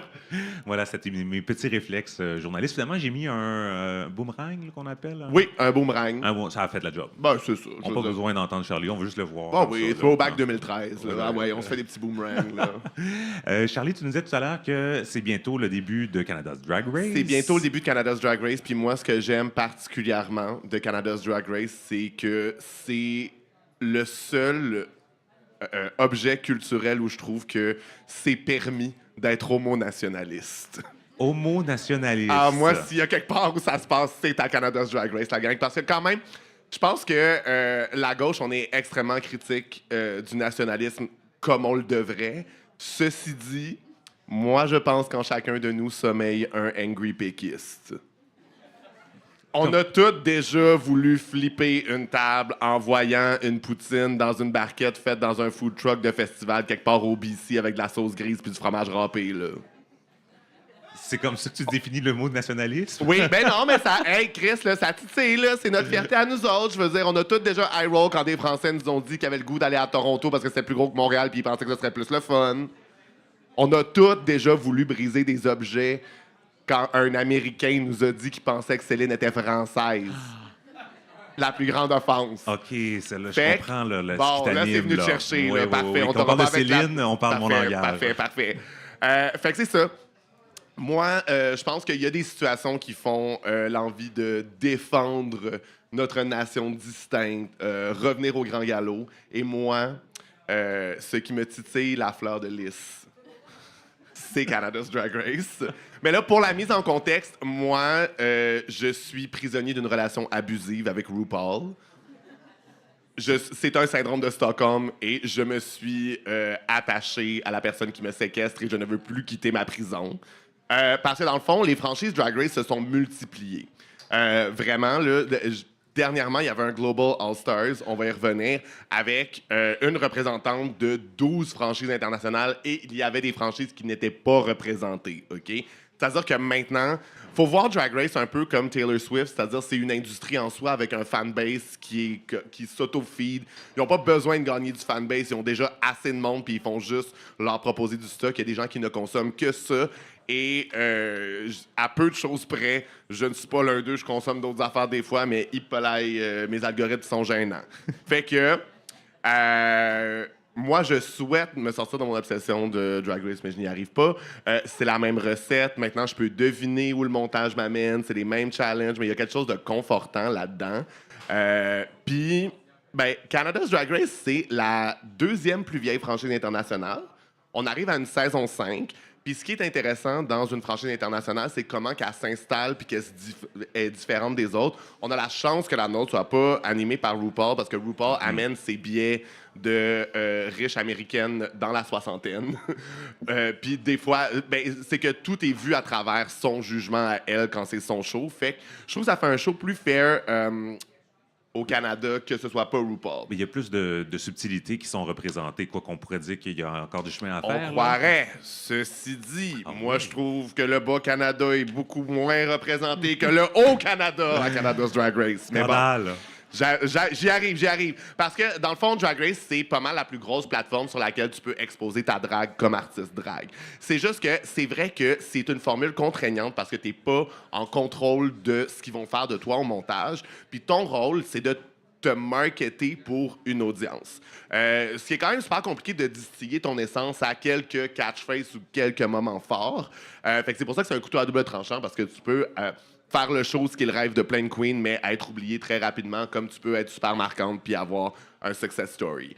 Voilà, c'était mes petits réflexes journalistes. Finalement, j'ai mis un boomerang là, qu'on appelle. Hein? Oui, un boomerang. Bon, ça a fait la job. Ben, c'est ça. On n'a pas besoin d'entendre Charlie, on veut juste le voir. Bon, comme oui, ça, tu là. vas au bac 2013. Là. Ah ouais, on se fait des petits boomerangs. Là. Charlie, tu nous disais tout à l'heure que c'est bientôt le début de Canada's Drag Race. C'est bientôt le début de Canada's Drag Race. Puis moi, ce que j'aime particulièrement de Canada's Drag Race, c'est que c'est le seul objet culturel où je trouve que c'est permis d'être homo-nationaliste. Homo-nationaliste. Ah, moi, s'il y a quelque part où ça se passe, c'est à Canada's Drag Race, la gang. Parce que quand même, je pense que la gauche, on est extrêmement critique du nationalisme comme on le devrait. Ceci dit, moi, je pense qu'en chacun de nous sommeille un angry péquiste. On a tous déjà voulu flipper une table en voyant une poutine dans une barquette faite dans un food truck de festival quelque part au BC avec de la sauce grise puis du fromage râpé, là. C'est comme ça que tu définis le mot de nationalisme? Oui, ben non, mais ça... Hey, Chris, là, ça titille, là. C'est notre fierté à nous autres. Je veux dire, on a tous déjà high roll quand des Français nous ont dit qu'ils avaient le goût d'aller à Toronto parce que c'était plus gros que Montréal puis ils pensaient que ce serait plus le fun. On a tous déjà voulu briser des objets quand un Américain nous a dit qu'il pensait que Céline était française. La plus grande offense. OK, celle-là, je Fait comprends là, ce bon, qui là, t'anime. c'est venu te là. chercher. Oui, Là, oui, parfait. oui. On Quand on parle de Céline, on parle mon Parfait, langage. Parfait. Fait que c'est ça. Moi, je pense qu'il y a des situations qui font l'envie de défendre notre nation distincte, revenir au grand galop. Et moi, ce qui me titille la fleur de lys, c'est Canada's Drag Race. Mais là, pour la mise en contexte, moi, je suis prisonnier d'une relation abusive avec RuPaul. C'est un syndrome de Stockholm et je me suis attaché à la personne qui me séquestre et je ne veux plus quitter ma prison. Parce que dans le fond, les franchises Drag Race se sont multipliées. Vraiment, là, dernièrement, il y avait un Global All-Stars, on va y revenir, avec une représentante de 12 franchises internationales et il y avait des franchises qui n'étaient pas représentées, OK? C'est-à-dire que maintenant, faut voir Drag Race un peu comme Taylor Swift, c'est-à-dire c'est une industrie en soi avec un fanbase qui s'auto-feed. Ils n'ont pas besoin de gagner du fanbase, ils ont déjà assez de monde, puis ils font juste leur proposer du stock. Il y a des gens qui ne consomment que ça. Et à peu de choses près, je ne suis pas l'un d'eux, je consomme d'autres affaires des fois, mais mes algorithmes sont gênants. Fait que moi, je souhaite me sortir de mon obsession de Drag Race, mais je n'y arrive pas. C'est la même recette. Maintenant, je peux deviner où le montage m'amène. C'est les mêmes challenges, mais il y a quelque chose de confortant là-dedans. Puis, Canada's Drag Race, c'est la deuxième plus vieille franchise internationale. On arrive à une saison 5. Puis ce qui est intéressant dans une franchise internationale, c'est comment qu'elle s'installe puis qu'elle est différente des autres. On a la chance que la nôtre soit pas animée par RuPaul parce que RuPaul amène ses biais de riche américaine dans la soixantaine. Puis des fois, c'est que tout est vu à travers son jugement à elle quand c'est son show. Fait que je trouve que ça fait un show plus fair au Canada que ce soit pas RuPaul. Mais il y a plus de subtilités qui sont représentées, quoi qu'on pourrait dire qu'il y a encore du chemin à faire. On croirait. Ceci dit, moi, je trouve que le Bas-Canada est beaucoup moins représenté que le Haut-Canada à Canada's Drag Race. Mais bon, j'y arrive. Parce que, dans le fond, Drag Race, c'est pas mal la plus grosse plateforme sur laquelle tu peux exposer ta drague comme artiste drague. C'est juste que c'est vrai que c'est une formule contraignante parce que t'es pas en contrôle de ce qu'ils vont faire de toi au montage. Puis ton rôle, c'est de te marketer pour une audience. Ce qui est quand même super compliqué de distiller ton essence à quelques catchphrases ou quelques moments forts. Fait que c'est pour ça que c'est un couteau à double tranchant parce que tu peux... faire le show, ce qui est le rêve de plein de queens, mais être oublié très rapidement, comme tu peux être super marquante puis avoir un success story.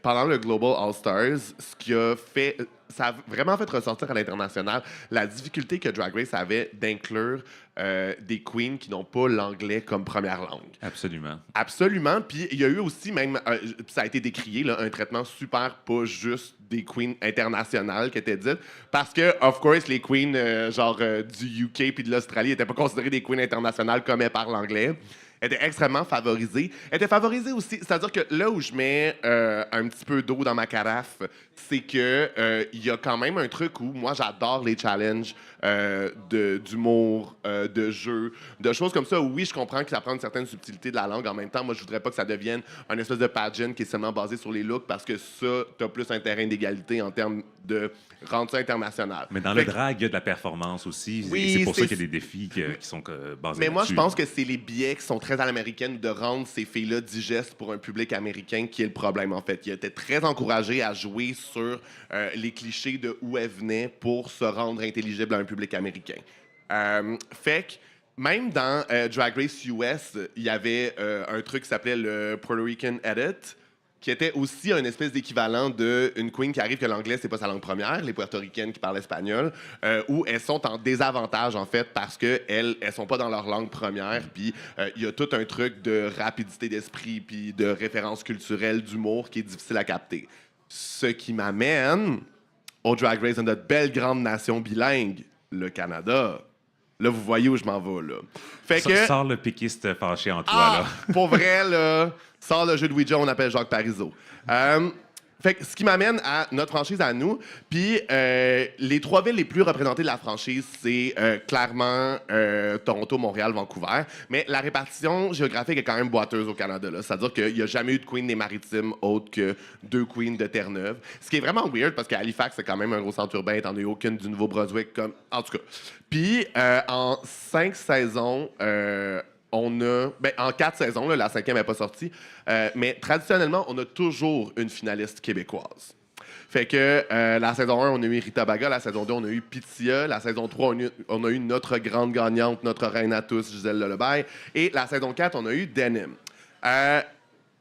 Pendant le Global All-Stars, ce qui a fait... Ça a vraiment fait ressortir à l'international la difficulté que Drag Race avait d'inclure des queens qui n'ont pas l'anglais comme première langue. Absolument. Absolument. Puis il y a eu aussi, même, ça a été décrié, là, un traitement super pas juste des queens internationales qui étaient dites. Parce que, of course, les queens du UK puis de l'Australie n'étaient pas considérées des queens internationales comme elles parlent anglais. Était extrêmement favorisée. Elle était favorisée aussi, c'est-à-dire que là où je mets un petit peu d'eau dans ma carafe, c'est que il y a quand même un truc où moi j'adore les challenges d'humour, de jeu, de choses comme ça. Oui, je comprends que ça prend une certaine subtilité de la langue. En même temps, moi je voudrais pas que ça devienne un espèce de pageant qui est seulement basé sur les looks parce que ça, t'as plus un terrain d'égalité en termes de rendre ça international. Mais dans le drag, il y a de la performance aussi. Oui, et c'est pour ça qu'il y a des défis qui sont basés Mais moi, là-dessus. je pense que c'est les biais qui sont très à l'américaine de rendre ces filles-là digestes pour un public américain qui est le problème, en fait. Ils étaient très encouragés à jouer sur les clichés de où elles venaient pour se rendre intelligibles à un public américain. Fait que même dans Drag Race US, il y avait un truc qui s'appelait le Puerto Rican Edit, qui était aussi un espèce d'équivalent d'une queen qui arrive que l'anglais, c'est pas sa langue première, les puertoricaines qui parlent espagnol, où elles sont en désavantage, en fait, parce qu'elles sont pas dans leur langue première, puis il y a tout un truc de rapidité d'esprit, puis de référence culturelle, d'humour qui est difficile à capter. Ce qui m'amène au Drag Race de notre belle grande nation bilingue, le Canada. Là, vous voyez où je m'en vais, là. Fait que... Sors le péquiste fâché en toi, là. Pour vrai, là, sors le jeu de Ouija, on appelle Jacques Parizeau. Fait que ce qui m'amène à notre franchise à nous. Puis les trois villes les plus représentées de la franchise, c'est clairement Toronto, Montréal, Vancouver. Mais la répartition géographique est quand même boiteuse au Canada. Là. C'est-à-dire qu'il n'y a jamais eu de queen des Maritimes autre que 2 queens de Terre-Neuve. Ce qui est vraiment weird parce qu'à Halifax, c'est quand même un gros centre urbain, étant donné aucune du Nouveau-Brunswick. En tout cas. Puis en 5 saisons... on a... en 4 saisons, là, la 5e n'est pas sortie, mais traditionnellement, on a toujours une finaliste québécoise. Fait que la saison 1, on a eu Rita Baga, la saison 2, on a eu Pitya, la saison 3, on a eu notre grande gagnante, notre reine à tous, Gisèle Lullaby, et la saison 4, on a eu Denim.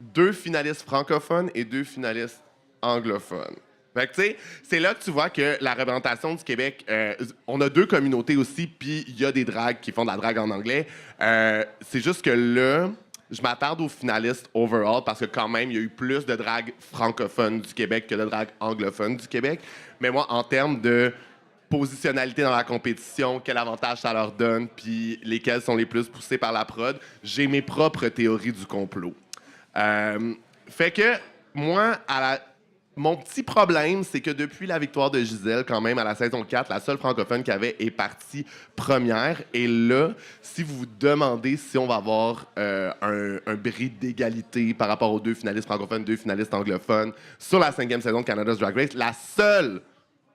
2 finalistes francophones et 2 finalistes anglophones. Fait que, tu sais, c'est là que tu vois que la représentation du Québec, on a 2 communautés aussi, puis il y a des drags qui font de la drague en anglais. C'est juste que là, je m'attarde aux finalistes overall parce que quand même, il y a eu plus de drague francophone du Québec que de drague anglophone du Québec. Mais moi, en termes de positionnalité dans la compétition, quel avantage ça leur donne, puis lesquels sont les plus poussés par la prod, j'ai mes propres théories du complot. Fait que moi, Mon petit problème, c'est que depuis la victoire de Gisèle, quand même, à la saison 4, la seule francophone qu'il y avait est partie première. Et là, si vous vous demandez si on va avoir un bris d'égalité par rapport aux 2 finalistes francophones, 2 finalistes anglophones sur la 5e saison de Canada's Drag Race, la seule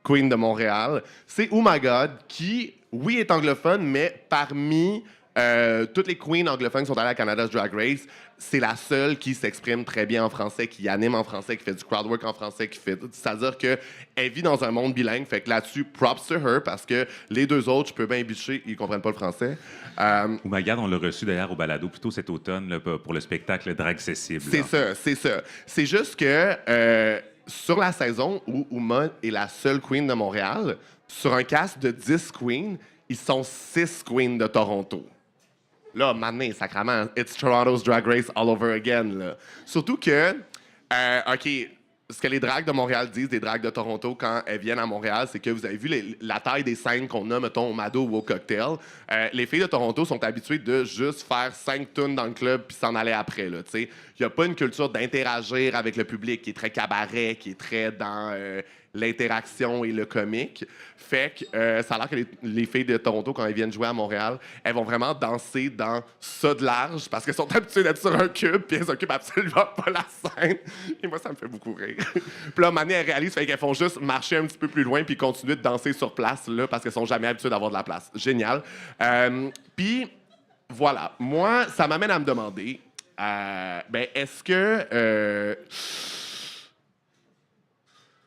Queen de Montréal, c'est Oh My God, qui, oui, est anglophone, mais parmi toutes les queens anglophones qui sont allées à Canada's Drag Race, c'est la seule qui s'exprime très bien en français, qui anime en français, qui fait du crowdwork en français, c'est-à-dire qu'elle vit dans un monde bilingue. Fait que là-dessus, props to her, parce que les 2 autres, je peux bien bûcher, ils comprennent pas le français. Oh my God, on l'a reçu d'ailleurs au balado plus tôt cet automne là, pour le spectacle Dragcessible. C'est ça. C'est juste que sur la saison où Uma est la seule queen de Montréal, sur un cast de 10 queens, ils sont 6 queens de Toronto. Là, maintenant, sacrément, it's Toronto's Drag Race all over again. Là. Surtout que, OK, ce que les drags de Montréal disent des drags de Toronto quand elles viennent à Montréal, c'est que vous avez vu la taille des scènes qu'on a, mettons, au Mado ou au Cocktail. Les filles de Toronto sont habituées de juste faire 5 tunes dans le club puis s'en aller après. Il n'y a pas une culture d'interagir avec le public qui est très cabaret, qui est très dans l'interaction et le comique. Fait que ça a l'air que les filles de Toronto, quand elles viennent jouer à Montréal, elles vont vraiment danser dans ça de large parce qu'elles sont habituées d'être sur un cube puis elles s'occupent absolument pas la scène. Et moi, ça me fait beaucoup rire. Puis là, Mané, elles réalisent qu'elles font juste marcher un petit peu plus loin puis continuer de danser sur place là, parce qu'elles sont jamais habituées d'avoir de la place. Génial. Puis, voilà. Moi, ça m'amène à me demander, est-ce que...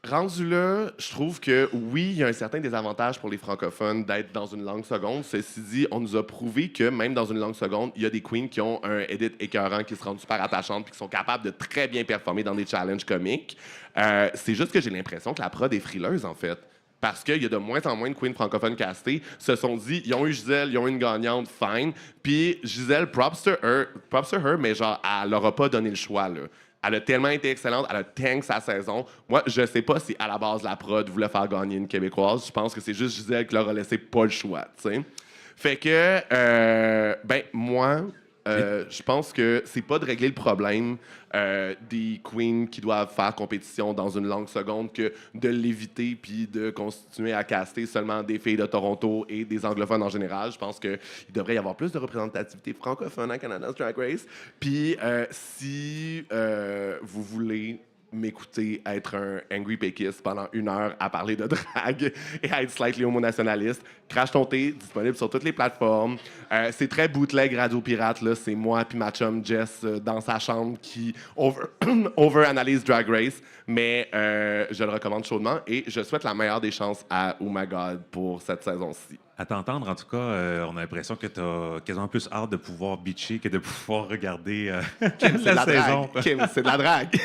rendu là, je trouve que oui, il y a un certain désavantage pour les francophones d'être dans une langue seconde. Ceci dit, on nous a prouvé que même dans une langue seconde, il y a des queens qui ont un edit écœurant, qui se rendent super attachantes puis qui sont capables de très bien performer dans des challenges comiques. C'est juste que j'ai l'impression que la prod est frileuse, en fait. Parce qu'il y a de moins en moins de queens francophones castées, se sont dit, ils ont eu Gisèle, ils ont eu une gagnante, fine. Puis Gisèle, props to her, mais genre, elle leur a pas donné le choix, là. Elle a tellement été excellente, elle a tank sa saison. Moi, je sais pas si à la base la prod voulait faire gagner une Québécoise. Je pense que c'est juste Gisèle qui leur a laissé pas le choix, tu sais. Fait que, moi, je pense que c'est pas de régler le problème des queens qui doivent faire compétition dans une langue seconde que de l'éviter puis de continuer à caster seulement des filles de Toronto et des anglophones en général. Je pense qu'il devrait y avoir plus de représentativité francophone à Canada's Drag Race. Puis si vous voulez m'écouter être un angry péquiste pendant 1 heure à parler de drague et à être slightly homo-nationaliste, Crash ton thé, disponible sur toutes les plateformes. C'est très bootleg Radio Pirate, là. C'est moi puis ma chum Jess dans sa chambre qui over-analyse Drag Race, mais je le recommande chaudement et je souhaite la meilleure des chances à Oh My God pour cette saison-ci. À t'entendre, en tout cas, on a l'impression que tu as quasiment plus hâte de pouvoir bitcher que de pouvoir regarder la saison. Kim, c'est de la drague.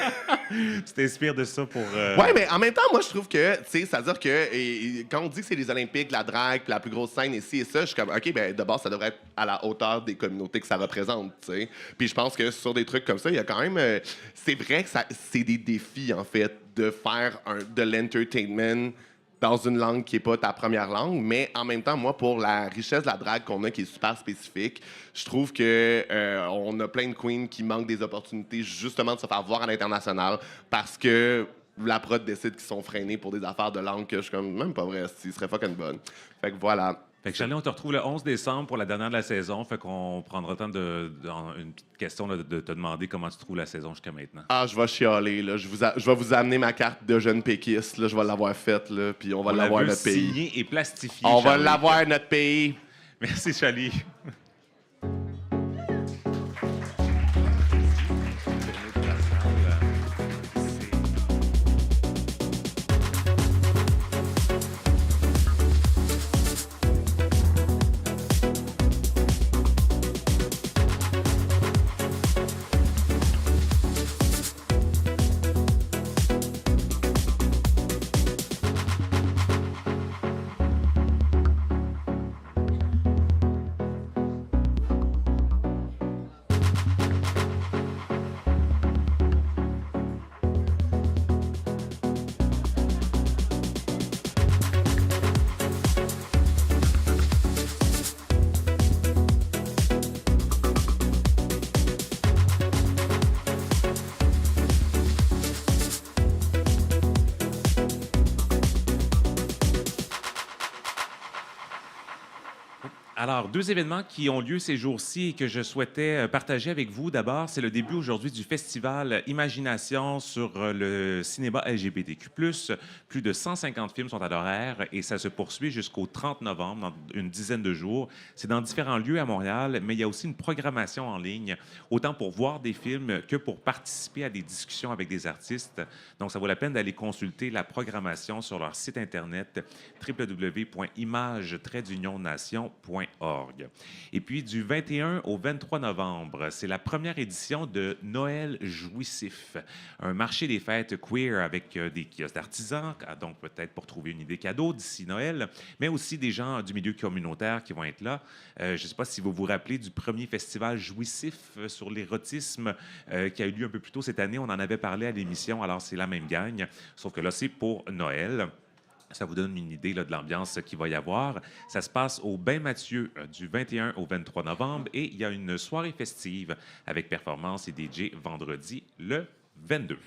Tu t'inspires de ça pour... Ouais, mais en même temps, moi, je trouve que, tu sais, c'est-à-dire que quand on dit que c'est les Olympiques, la drague, puis la plus grosse scène ici et ça, je suis comme, OK, de base, ça devrait être à la hauteur des communautés que ça représente, tu sais. Puis je pense que sur des trucs comme ça, il y a quand même... c'est vrai que c'est des défis, en fait, de faire de l'entertainment dans une langue qui n'est pas ta première langue, mais en même temps, moi, pour la richesse de la drague qu'on a, qui est super spécifique, je trouve que on a plein de queens qui manquent des opportunités justement de se faire voir à l'international parce que la prod décide qu'ils sont freinés pour des affaires de langue que je suis comme, même pas vrai, ce serait fucking bonne. Fait que voilà. Fait que Charlie, on te retrouve le 11 décembre pour la dernière de la saison. Fait qu'on prendra le temps une petite question là, de te demander comment tu trouves la saison jusqu'à maintenant. Ah, je vais chialer, là. Je vais vous amener ma carte de jeune péquiste, là. Je vais l'avoir faite, là. Puis on va l'avoir notre pays. Signé et plastifié. On va Charlie. l'avoir notre pays. Merci, Charlie. Alors, deux événements qui ont lieu ces jours-ci et que je souhaitais partager avec vous. D'abord, c'est le début aujourd'hui du festival Imagination sur le cinéma LGBTQ+. Plus de 150 films sont à l'horaire et ça se poursuit jusqu'au 30 novembre, dans une dizaine de jours. C'est dans différents lieux à Montréal, mais il y a aussi une programmation en ligne, autant pour voir des films que pour participer à des discussions avec des artistes. Donc, ça vaut la peine d'aller consulter la programmation sur leur site Internet www.image-nation.org. Et puis, du 21 au 23 novembre, c'est la première édition de Noël jouissif, un marché des fêtes queer avec des kiosques d'artisans, donc peut-être pour trouver une idée cadeau d'ici Noël, mais aussi des gens du milieu communautaire qui vont être là. Je ne sais pas si vous vous rappelez du premier festival jouissif sur l'érotisme qui a eu lieu un peu plus tôt cette année. On en avait parlé à l'émission, alors c'est la même gang, sauf que là, c'est pour Noël. Ça vous donne une idée là, de l'ambiance qu'il va y avoir. Ça se passe au Bain Mathieu du 21 au 23 novembre et il y a une soirée festive avec performance et DJ vendredi le 22.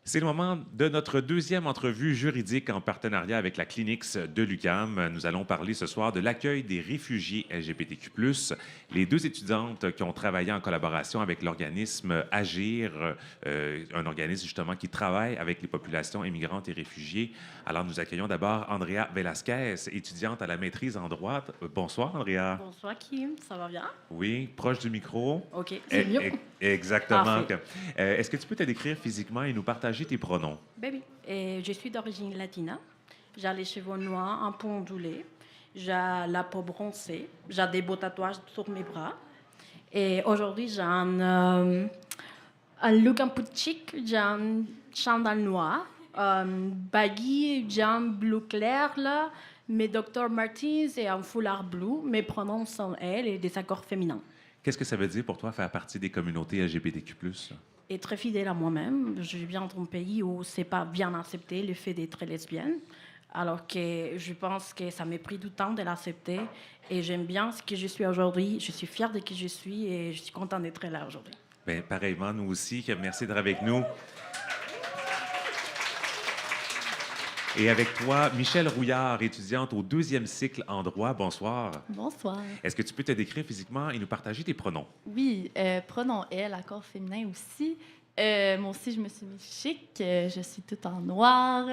C'est le moment de notre deuxième entrevue juridique en partenariat avec la Clinix de l'UQAM. Nous allons parler ce soir de l'accueil des réfugiés LGBTQ+. Les deux étudiantes qui ont travaillé en collaboration avec l'organisme Agir, un organisme justement qui travaille avec les populations immigrantes et réfugiées. Alors nous accueillons d'abord Andrea Velasquez, étudiante à la maîtrise en droit. Bonsoir Andrea. Bonsoir Kim, ça va bien? Oui, proche du micro. OK, c'est mieux. Exactement. Est-ce que tu peux te décrire physiquement et nous partager tes pronoms? Baby. Je suis d'origine latina. J'ai les cheveux noirs, un peu ondulés. J'ai la peau bronzée. J'ai des beaux tatouages sur mes bras. Et aujourd'hui, j'ai un look un peu chic. J'ai un chandail noir, baggy, j'ai un bleu clair là. Mes Dr. Martens et un foulard bleu. Mes pronoms sont elle et des accords féminins. Qu'est-ce que ça veut dire pour toi faire partie des communautés LGBTQ+? Et très fidèle à moi-même. Je viens d'un pays où c'est pas bien accepté le fait d'être lesbienne, alors que je pense que ça m'a pris du temps de l'accepter et j'aime bien ce que je suis aujourd'hui. Je suis fière de qui je suis et je suis contente d'être là aujourd'hui. Bien, pareillement, nous aussi. Merci d'être avec nous. Et avec toi, Michèle Rouillard, étudiante au deuxième cycle en droit. Bonsoir. Bonsoir. Est-ce que tu peux te décrire physiquement et nous partager tes pronoms? Oui, pronom elle, accord féminin aussi. Moi aussi, je me suis mis chic. Je suis toute en noir.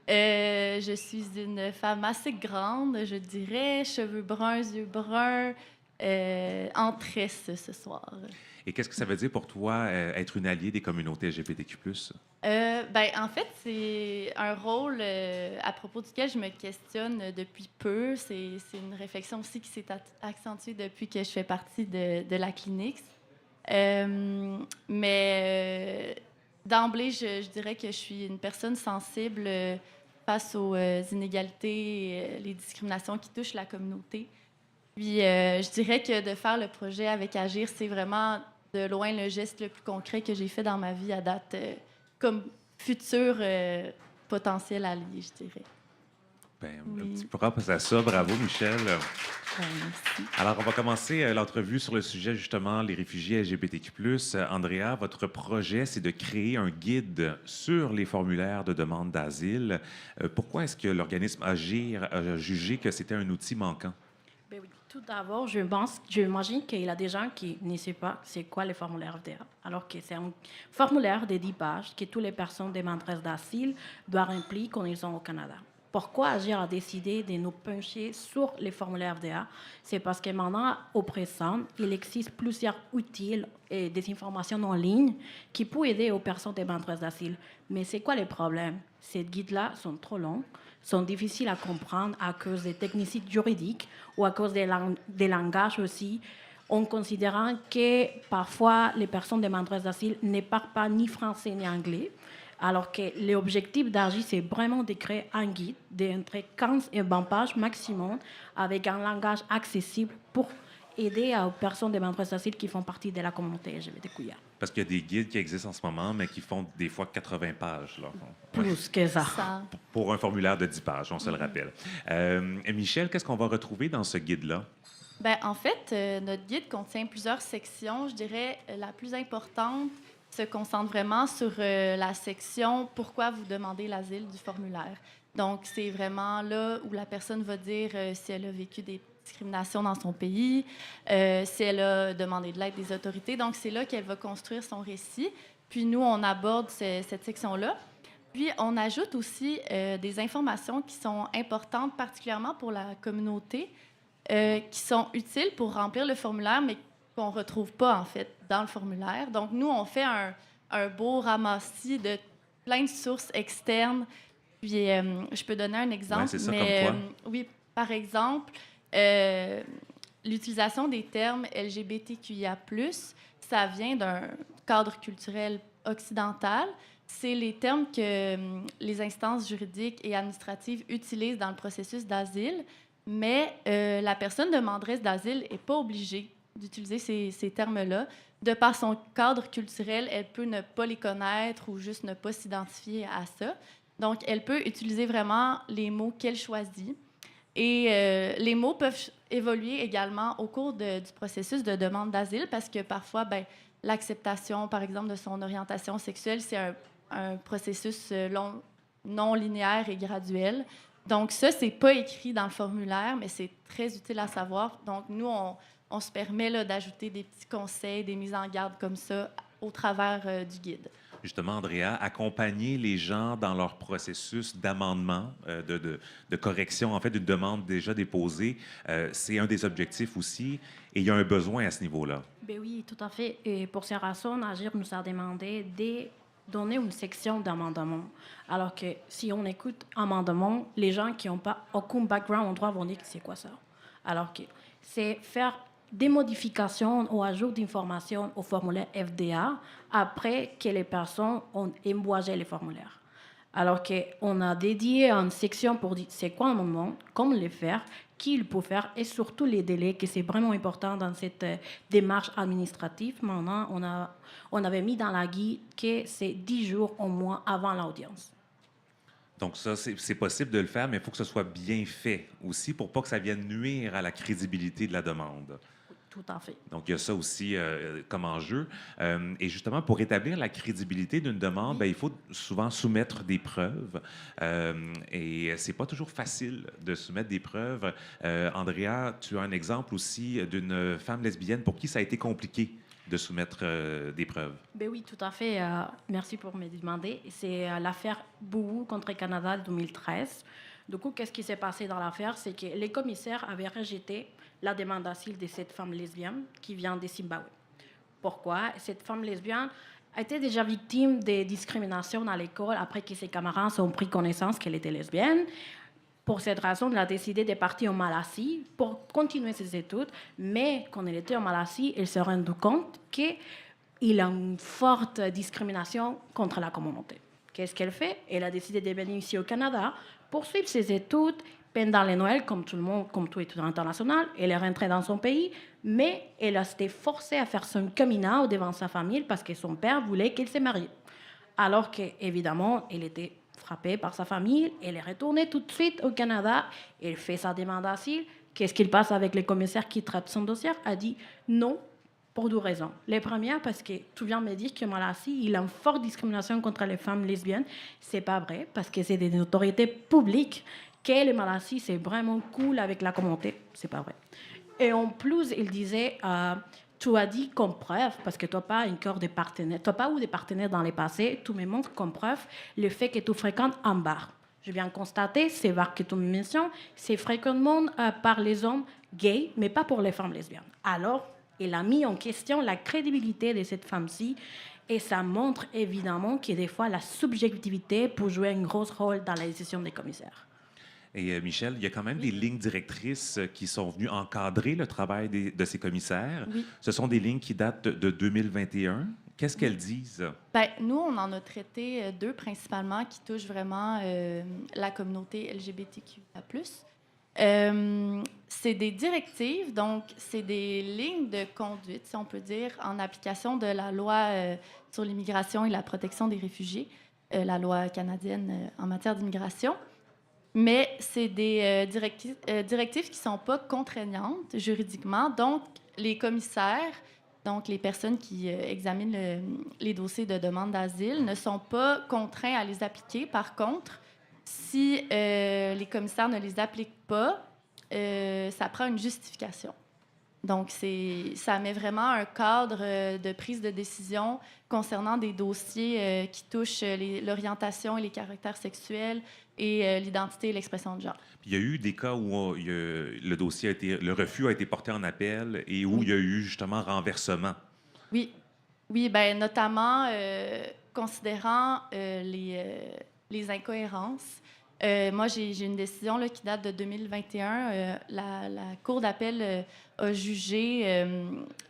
Je suis une femme assez grande, je dirais. Cheveux bruns, yeux bruns. En tresse ce soir. Et qu'est-ce que ça veut dire pour toi être une alliée des communautés LGBTQ+? En fait, c'est un rôle à propos duquel je me questionne depuis peu. C'est une réflexion aussi qui s'est accentuée depuis que je fais partie de la Clinix. D'emblée, je dirais que je suis une personne sensible face aux inégalités et les discriminations qui touchent la communauté. Puis, je dirais que de faire le projet avec Agir, c'est vraiment de loin le geste le plus concret que j'ai fait dans ma vie à date, comme futur potentiel allié, je dirais. Bien, oui. Un petit propre à ça. Bravo, Michèle. Merci. Alors, on va commencer l'entrevue sur le sujet, justement, les réfugiés LGBTQ+. Andrea, votre projet, c'est de créer un guide sur les formulaires de demande d'asile. Pourquoi est-ce que l'organisme Agir a jugé que c'était un outil manquant? Ben oui. Tout d'abord, j'imagine qu'il y a des gens qui ne savent pas c'est quoi le formulaire FDA, alors que c'est un formulaire de 10 pages que toutes les personnes demandeuses d'asile doivent remplir quand ils sont au Canada. Pourquoi Agir a décidé de nous pencher sur les formulaires FDA? C'est parce que maintenant, au présent, il existe plusieurs outils et des informations en ligne qui peuvent aider aux personnes demandeuses d'asile. Mais c'est quoi le problème? Ces guides-là sont trop longs, sont difficiles à comprendre à cause des technicités juridiques ou à cause des langages aussi, en considérant que parfois les personnes demandeuses d'asile ne parlent pas ni français ni anglais, alors que l'objectif d'Agir, c'est vraiment de créer un guide d'entre 15 et 20 pages maximum avec un langage accessible pour aider aux personnes demandeuses d'asile qui font partie de la communauté LGBTQIA. Parce qu'il y a des guides qui existent en ce moment, mais qui font des fois 80 pages. Là. Plus que ça. Pour un formulaire de 10 pages, on se le rappelle. Michèle, qu'est-ce qu'on va retrouver dans ce guide-là? En fait, notre guide contient plusieurs sections. Je dirais la plus importante se concentre vraiment sur la section « Pourquoi vous demandez l'asile » du formulaire. Donc, c'est vraiment là où la personne va dire si elle a vécu des discrimination dans son pays, si elle a demandé de l'aide des autorités. Donc, c'est là qu'elle va construire son récit. Puis nous, on aborde cette section-là. Puis, on ajoute aussi des informations qui sont importantes, particulièrement pour la communauté, qui sont utiles pour remplir le formulaire, mais qu'on ne retrouve pas, en fait, dans le formulaire. Donc, nous, on fait un beau ramassis de plein de sources externes. Puis, je peux donner un exemple. Ouais, c'est ça, mais, comme quoi? oui, par exemple, l'utilisation des termes LGBTQIA+, ça vient d'un cadre culturel occidental. C'est les termes que les instances juridiques et administratives utilisent dans le processus d'asile, mais la personne demanderesse d'asile n'est pas obligée d'utiliser ces termes-là. De par son cadre culturel, elle peut ne pas les connaître ou juste ne pas s'identifier à ça. Donc, elle peut utiliser vraiment les mots qu'elle choisit. Et les mots peuvent évoluer également au cours du processus de demande d'asile parce que parfois, l'acceptation, par exemple, de son orientation sexuelle, c'est un processus non linéaire et graduel. Donc, ça, c'est pas écrit dans le formulaire, mais c'est très utile à savoir. Donc, nous, on se permet là, d'ajouter des petits conseils, des mises en garde comme ça au travers du guide. Justement, Andrea, accompagner les gens dans leur processus d'amendement, de correction, en fait, d'une demande déjà déposée, c'est un des objectifs aussi, et il y a un besoin à ce niveau-là. Ben oui, tout à fait. Et pour ces raisons, Agir nous a demandé de donner une section d'amendement. Alors que si on écoute amendement, les gens qui n'ont pas aucun background en droit vont dire que c'est quoi ça. Alors que c'est faire des modifications ou ajout d'informations au formulaire FDA après que les personnes ont emboîté les formulaires. Alors qu'on a dédié une section pour dire c'est quoi un amendement, comment le faire, qui le peut faire et surtout les délais, que c'est vraiment important dans cette démarche administrative. Maintenant, on avait mis dans la guide que c'est 10 jours au moins avant l'audience. Donc ça, c'est possible de le faire, mais il faut que ce soit bien fait aussi pour pas que ça vienne nuire à la crédibilité de la demande. Tout à fait. Donc, il y a ça aussi comme enjeu. Et justement, pour établir la crédibilité d'une demande, il faut souvent soumettre des preuves. Et c'est pas toujours facile de soumettre des preuves. Andrea, tu as un exemple aussi d'une femme lesbienne pour qui ça a été compliqué de soumettre des preuves. Ben oui, tout à fait. Merci pour me demander. C'est l'affaire Boubou contre Canada de 2013. Du coup, qu'est-ce qui s'est passé dans l'affaire? C'est que les commissaires avaient rejeté la demande d'asile de cette femme lesbienne qui vient de Zimbabwe. Pourquoi? Cette femme lesbienne a été déjà victime de discrimination à l'école après que ses camarades ont pris connaissance qu'elle était lesbienne. Pour cette raison, elle a décidé de partir en Malaisie pour continuer ses études. Mais quand elle était en Malaisie, elle s'est rendue compte qu'il y a une forte discrimination contre la communauté. Qu'est-ce qu'elle fait? Elle a décidé de venir ici au Canada, poursuivre ses études pendant les Noëls, comme tout le monde, comme tout étudiant international. Elle est rentrée dans son pays, mais elle a été forcée à faire son coming out devant sa famille parce que son père voulait qu'elle se marie. Alors qu'évidemment, elle était frappée par sa famille. Elle est retournée tout de suite au Canada. Elle fait sa demande d'asile. Qu'est-ce qu'il passe avec le commissaire qui traite son dossier? A dit non, pour deux raisons. La première, parce que tu viens de me dire que Malaisie, il y a une forte discrimination contre les femmes lesbiennes. C'est pas vrai, parce que c'est des autorités publiques que le Malaisie, c'est vraiment cool avec la communauté. C'est pas vrai. Et en plus, il disait, tu as dit comme preuve, parce que tu n'as pas encore de partenaires, tu n'as pas eu de partenaires dans le passé, tu me montres comme preuve le fait que tu fréquentes un bar. Je viens de constater, ces bars que tu me mentionnes, c'est fréquemment par les hommes gays, mais pas pour les femmes lesbiennes. Alors, il a mis en question la crédibilité de cette femme-ci, et ça montre évidemment que des fois, la subjectivité peut jouer un gros rôle dans la décision des commissaires. Et Michel, il y a quand même des lignes directrices qui sont venues encadrer le travail de ces commissaires. Oui. Ce sont des lignes qui datent de 2021. Qu'est-ce qu'elles disent? Nous, on en a traité deux principalement qui touchent vraiment la communauté LGBTQIA+. C'est des directives, donc c'est des lignes de conduite, si on peut dire, en application de la loi sur l'immigration et la protection des réfugiés, la loi canadienne en matière d'immigration. Mais c'est des directives qui ne sont pas contraignantes juridiquement. Donc, les commissaires, donc les personnes qui examinent les dossiers de demande d'asile, ne sont pas contraints à les appliquer. Par contre, si les commissaires ne les appliquent pas, ça prend une justification. Donc, ça met vraiment un cadre de prise de décision concernant des dossiers qui touchent l'orientation et les caractères sexuels et l'identité et l'expression de genre. Puis il y a eu des cas où le refus a été porté en appel et où il y a eu justement renversement. Oui, ben, notamment considérant les incohérences. Moi, j'ai une décision là, qui date de 2021. La Cour d'appel a jugé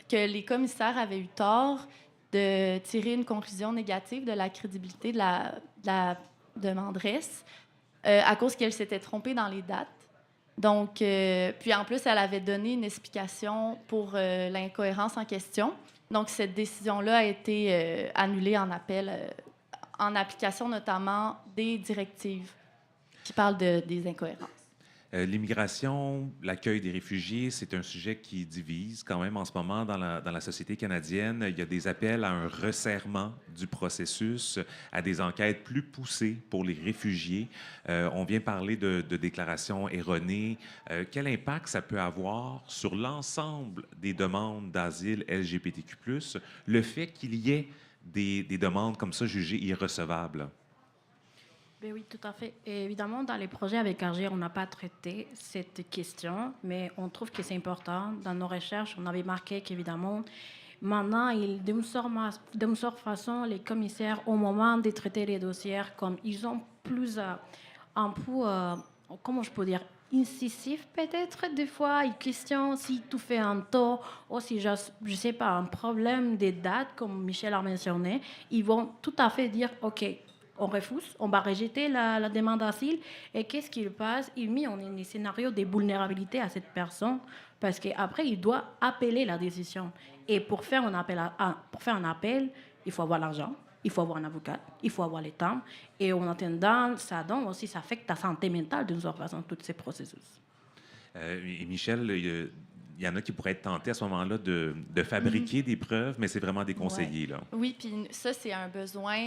que les commissaires avaient eu tort de tirer une conclusion négative de la crédibilité de la demanderesse à cause qu'elle s'était trompée dans les dates. Donc, puis en plus, elle avait donné une explication pour l'incohérence en question. Donc, cette décision-là a été annulée en appel, en application notamment des directives qui parlent des incohérences. L'immigration, l'accueil des réfugiés, c'est un sujet qui divise quand même en ce moment dans la société canadienne. Il y a des appels à un resserrement du processus, à des enquêtes plus poussées pour les réfugiés. On vient parler de déclarations erronées. Quel impact ça peut avoir sur l'ensemble des demandes d'asile LGBTQ+, le fait qu'il y ait des demandes comme ça jugées irrecevables? Ben oui, tout à fait. Et évidemment, dans les projets avec Agir, on n'a pas traité cette question, mais on trouve que c'est important. Dans nos recherches, on avait marqué qu'évidemment, maintenant, d'une sorte façon, les commissaires, au moment de traiter les dossiers, comme ils ont plus un peu, comment je peux dire, incisif peut-être des fois, ils questionnent si tout fait un tort ou si je sais pas, un problème des dates, comme Michel a mentionné, ils vont tout à fait dire, OK, on refuse, on va rejeter la demande d'asile. Et qu'est-ce qu'il passe? Il met en un scénario de vulnérabilité à cette personne parce qu'après, il doit appeler la décision. Et pour faire un appel, il faut avoir l'argent, il faut avoir un avocat, il faut avoir les temps. Et en attendant, ça donne aussi, ça affecte ta santé mentale d'une certaine façon, tous ces processus. Et Michel, il y en a qui pourraient être tentés à ce moment-là de fabriquer des preuves, mais c'est vraiment déconseillé. Là. Oui, puis ça, c'est un besoin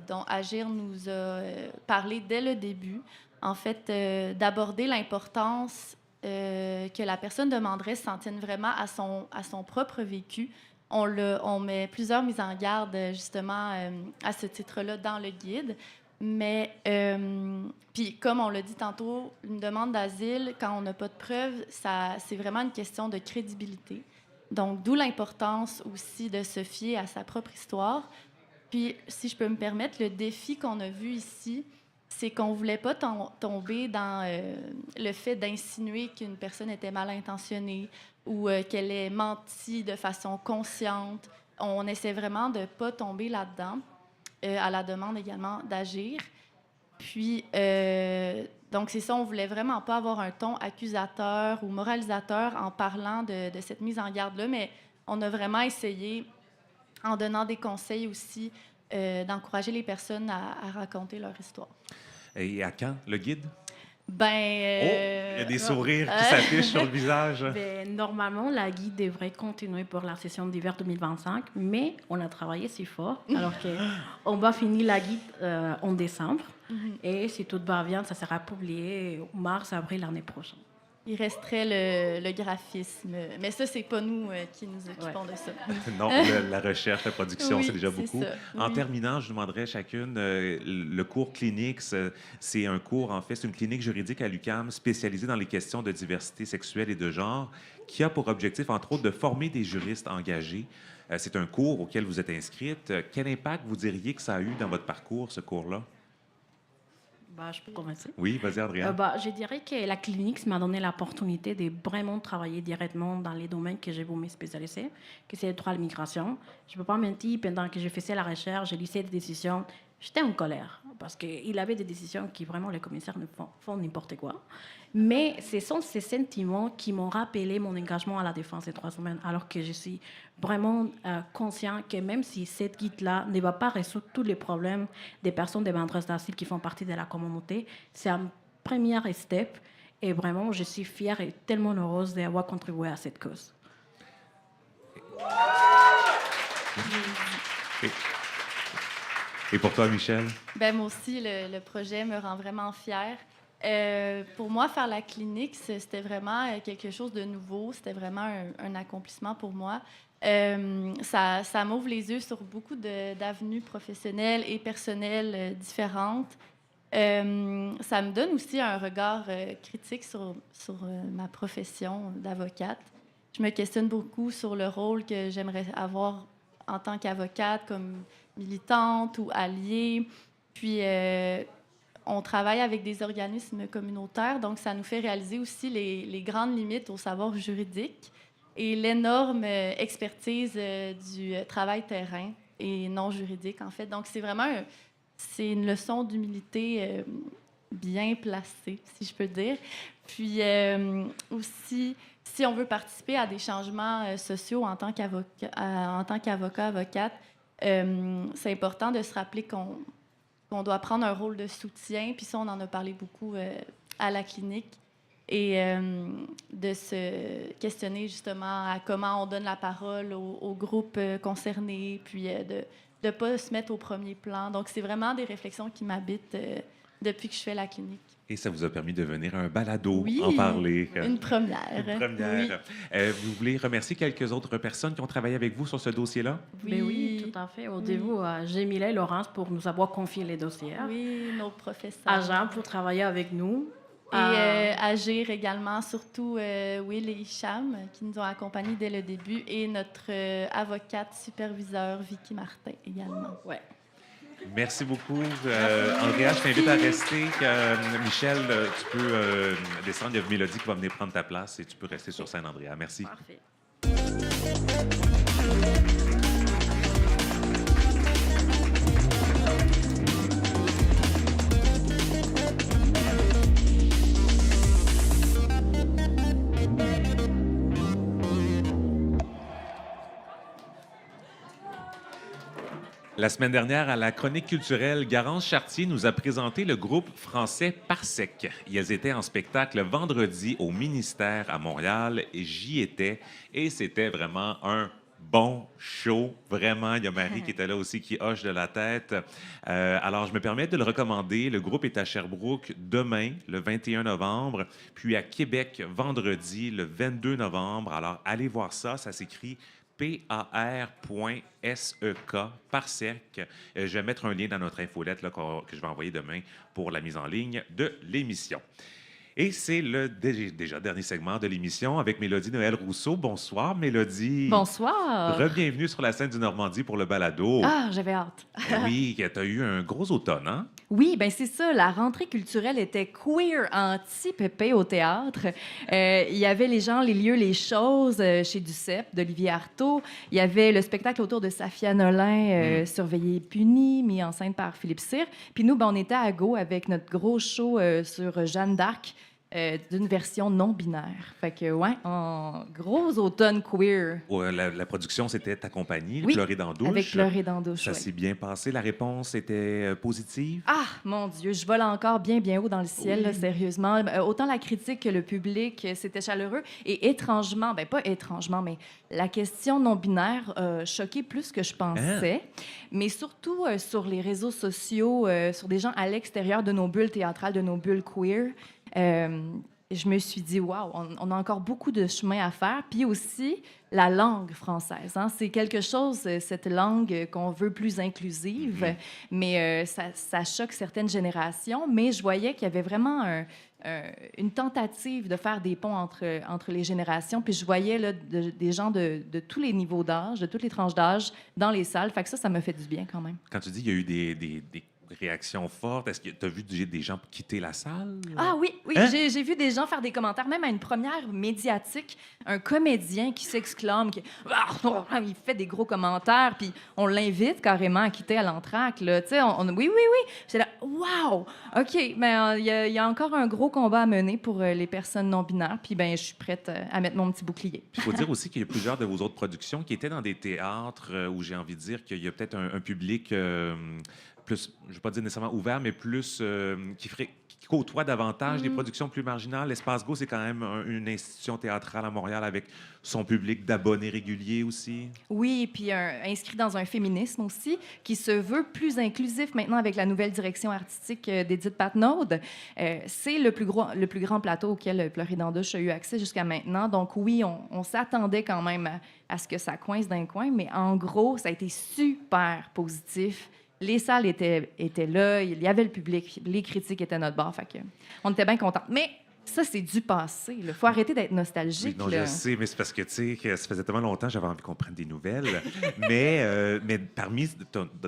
dont Agir nous a parlé dès le début. En fait, d'aborder l'importance que la personne demanderait s'en tienne vraiment à son propre vécu. On met plusieurs mises en garde, justement, à ce titre-là dans le guide. Mais, puis comme on l'a dit tantôt, une demande d'asile, quand on n'a pas de preuves, c'est vraiment une question de crédibilité. Donc, d'où l'importance aussi de se fier à sa propre histoire. Puis, si je peux me permettre, le défi qu'on a vu ici, c'est qu'on ne voulait pas tomber dans le fait d'insinuer qu'une personne était mal intentionnée ou qu'elle ait menti de façon consciente. On essaie vraiment de ne pas tomber là-dedans. À la demande également d'Agir. Puis, donc c'est ça, on voulait vraiment pas avoir un ton accusateur ou moralisateur en parlant de cette mise en garde-là, mais on a vraiment essayé, en donnant des conseils aussi, d'encourager les personnes à raconter leur histoire. Et à quand, le guide? Ben, il y a des sourires qui s'affichent sur le visage. Ben, normalement, la guide devrait continuer pour la session d'hiver 2025, mais on a travaillé si fort, alors qu'on va finir la guide en décembre. Et si tout va bien, ça sera publié mars, avril l'année prochaine. Il resterait le graphisme. Mais ça, c'est pas nous qui nous occupons de ça. Non, la recherche, la production, oui, c'est déjà beaucoup. En oui. terminant, je demanderais chacune, le cours Clinics, c'est un cours, en fait, c'est une clinique juridique à l'UQAM spécialisée dans les questions de diversité sexuelle et de genre, qui a pour objectif, entre autres, de former des juristes engagés. C'est un cours auquel vous êtes inscrite. Quel impact vous diriez que ça a eu dans votre parcours, ce cours-là? Je peux commencer. Oui, vas-y, Adrienne. Je dirais que la clinique m'a donné l'opportunité de vraiment travailler directement dans les domaines que j'ai voulu spécialiser, que c'est le droit à l'immigration. Je ne peux pas mentir, pendant que je faisais la recherche, je lisais des décisions, j'étais en colère parce qu'il avait des décisions qui vraiment les commissaires ne font n'importe quoi. Mais ce sont ces sentiments qui m'ont rappelé mon engagement à la défense des droits humains, alors que je suis vraiment conscient que même si cette guide-là ne va pas résoudre tous les problèmes des personnes demanderesses d'asile qui font partie de la communauté, c'est un premier step. Et vraiment, je suis fière et tellement heureuse d'avoir contribué à cette cause. Et pour toi, Michel? Ben moi aussi, le projet me rend vraiment fière. Pour moi, faire la clinique, c'était vraiment quelque chose de nouveau. C'était vraiment un accomplissement pour moi. Ça m'ouvre les yeux sur beaucoup d'avenues professionnelles et personnelles différentes. Ça me donne aussi un regard critique sur ma profession d'avocate. Je me questionne beaucoup sur le rôle que j'aimerais avoir en tant qu'avocate, comme militante ou alliée. Puis, on travaille avec des organismes communautaires, donc ça nous fait réaliser aussi les grandes limites au savoir juridique et l'énorme expertise du travail terrain et non juridique, en fait. Donc, c'est vraiment c'est une leçon d'humilité bien placée, si je peux dire. Puis, aussi, si on veut participer à des changements sociaux en tant qu'avocat, avocate, c'est important de se rappeler qu'on doit prendre un rôle de soutien, puis ça, on en a parlé beaucoup à la clinique, et de se questionner justement à comment on donne la parole aux groupes concernés, puis de ne pas se mettre au premier plan. Donc, c'est vraiment des réflexions qui m'habitent depuis que je fais la clinique. Et ça vous a permis de venir à un balado Oui, en parler. Une première. Une première. Oui. Vous voulez remercier quelques autres personnes qui ont travaillé avec vous sur ce dossier-là? Ben oui, tout à fait. Au début, Jémila et Laurence pour nous avoir confié les dossiers. Oui, nos professeurs. Agent pour travailler avec nous. Et Agir également, surtout Will et Hicham, qui nous ont accompagnés dès le début, et notre avocate superviseur, Vicky Martin, également. Ouais. Merci beaucoup. Andrea, je t'invite à rester. Michel, tu peux descendre. Il y a Mélodie qui va venir prendre ta place et tu peux rester sur scène, Andrea. Merci. Parfait. La semaine dernière, à la chronique culturelle, Garance Chartier nous a présenté le groupe français Parsec. Ils étaient en spectacle vendredi au Ministère à Montréal et j'y étais et c'était vraiment un bon show. Vraiment, il y a Marie qui était là aussi qui hoche de la tête. Alors, je me permets de le recommander. Le groupe est à Sherbrooke demain, le 21 novembre, puis à Québec vendredi, le 22 novembre. Alors, allez voir ça. Ça s'écrit par.sek, Parsec. Je vais mettre un lien dans notre infolette là, que je vais envoyer demain pour la mise en ligne de l'émission. Et c'est le déjà dernier segment de l'émission avec Mélodie Noël-Rousseau. Bonsoir, Mélodie. Bonsoir. Re-bienvenue sur la scène du Normandie pour le balado. Ah, j'avais hâte. Oui, tu as eu un gros automne, hein? Oui, ben c'est ça. La rentrée culturelle était queer anti-pépé au théâtre. Il y avait les gens, les lieux, les choses chez Duceppe, d'Olivier Artaud. Il y avait le spectacle autour de Safia Nolin, Surveillée et punie, mis en scène par Philippe Cyr. Puis nous, ben, on était à Go avec notre gros show sur Jeanne d'Arc. D'une version non-binaire. Fait que, ouais, en gros automne queer. Ouais, la production, c'était ta compagnie, Oui, Pleurer dans la douche. avec Pleurer dans la douche, Ça ouais. s'est bien passé. La réponse était positive? Ah, mon Dieu, je vole encore bien, bien haut dans le ciel, Oui. là, sérieusement. Autant la critique que le public, c'était chaleureux. Et étrangement, ben pas étrangement, mais la question non-binaire a choqué plus que je pensais. Mais surtout sur les réseaux sociaux, sur des gens à l'extérieur de nos bulles théâtrales, de nos bulles queer. Je me suis dit, waouh, on a encore beaucoup de chemin à faire. Puis aussi, la langue française. Hein, c'est quelque chose, cette langue qu'on veut plus inclusive, mais ça choque certaines générations. Mais je voyais qu'il y avait vraiment une tentative de faire des ponts entre les générations. Puis je voyais là, des gens de tous les niveaux d'âge, de toutes les tranches d'âge dans les salles. Fait que ça me fait du bien quand même. Quand tu dis qu'il y a eu des réactions fortes, est-ce que tu as vu des gens quitter la salle? Ah oui, Hein? j'ai vu des gens faire des commentaires, même à une première médiatique, un comédien qui s'exclame, il fait des gros commentaires, puis on l'invite carrément à quitter à l'entracte. Là. Tu sais, oui. J'étais là, wow! OK, mais il y a encore un gros combat à mener pour les personnes non-binaires, puis ben je suis prête à mettre mon petit bouclier. Il faut dire aussi qu'il y a plusieurs de vos autres productions qui étaient dans des théâtres où j'ai envie de dire qu'il y a peut-être un public plus, je ne vais pas dire nécessairement ouvert, mais plus qui qui côtoient davantage des productions plus marginales. L'Espace Go, c'est quand même une institution théâtrale à Montréal avec son public d'abonnés réguliers aussi. Oui, puis inscrit dans un féminisme aussi, qui se veut plus inclusif maintenant avec la nouvelle direction artistique d'Édith Patnaud. C'est le plus grand plateau auquel Pleurer dans la douche a eu accès jusqu'à maintenant. Donc oui, on s'attendait quand même à ce que ça coince d'un coin, mais en gros, ça a été super positif. Les salles étaient là, il y avait le public, les critiques étaient à notre bord, fait que on était bien contents. Mais ça, c'est du passé. Il faut arrêter d'être nostalgique. Oui, non, je sais, mais c'est parce que, tu sais, que ça faisait tellement longtemps que j'avais envie qu'on prenne des nouvelles. mais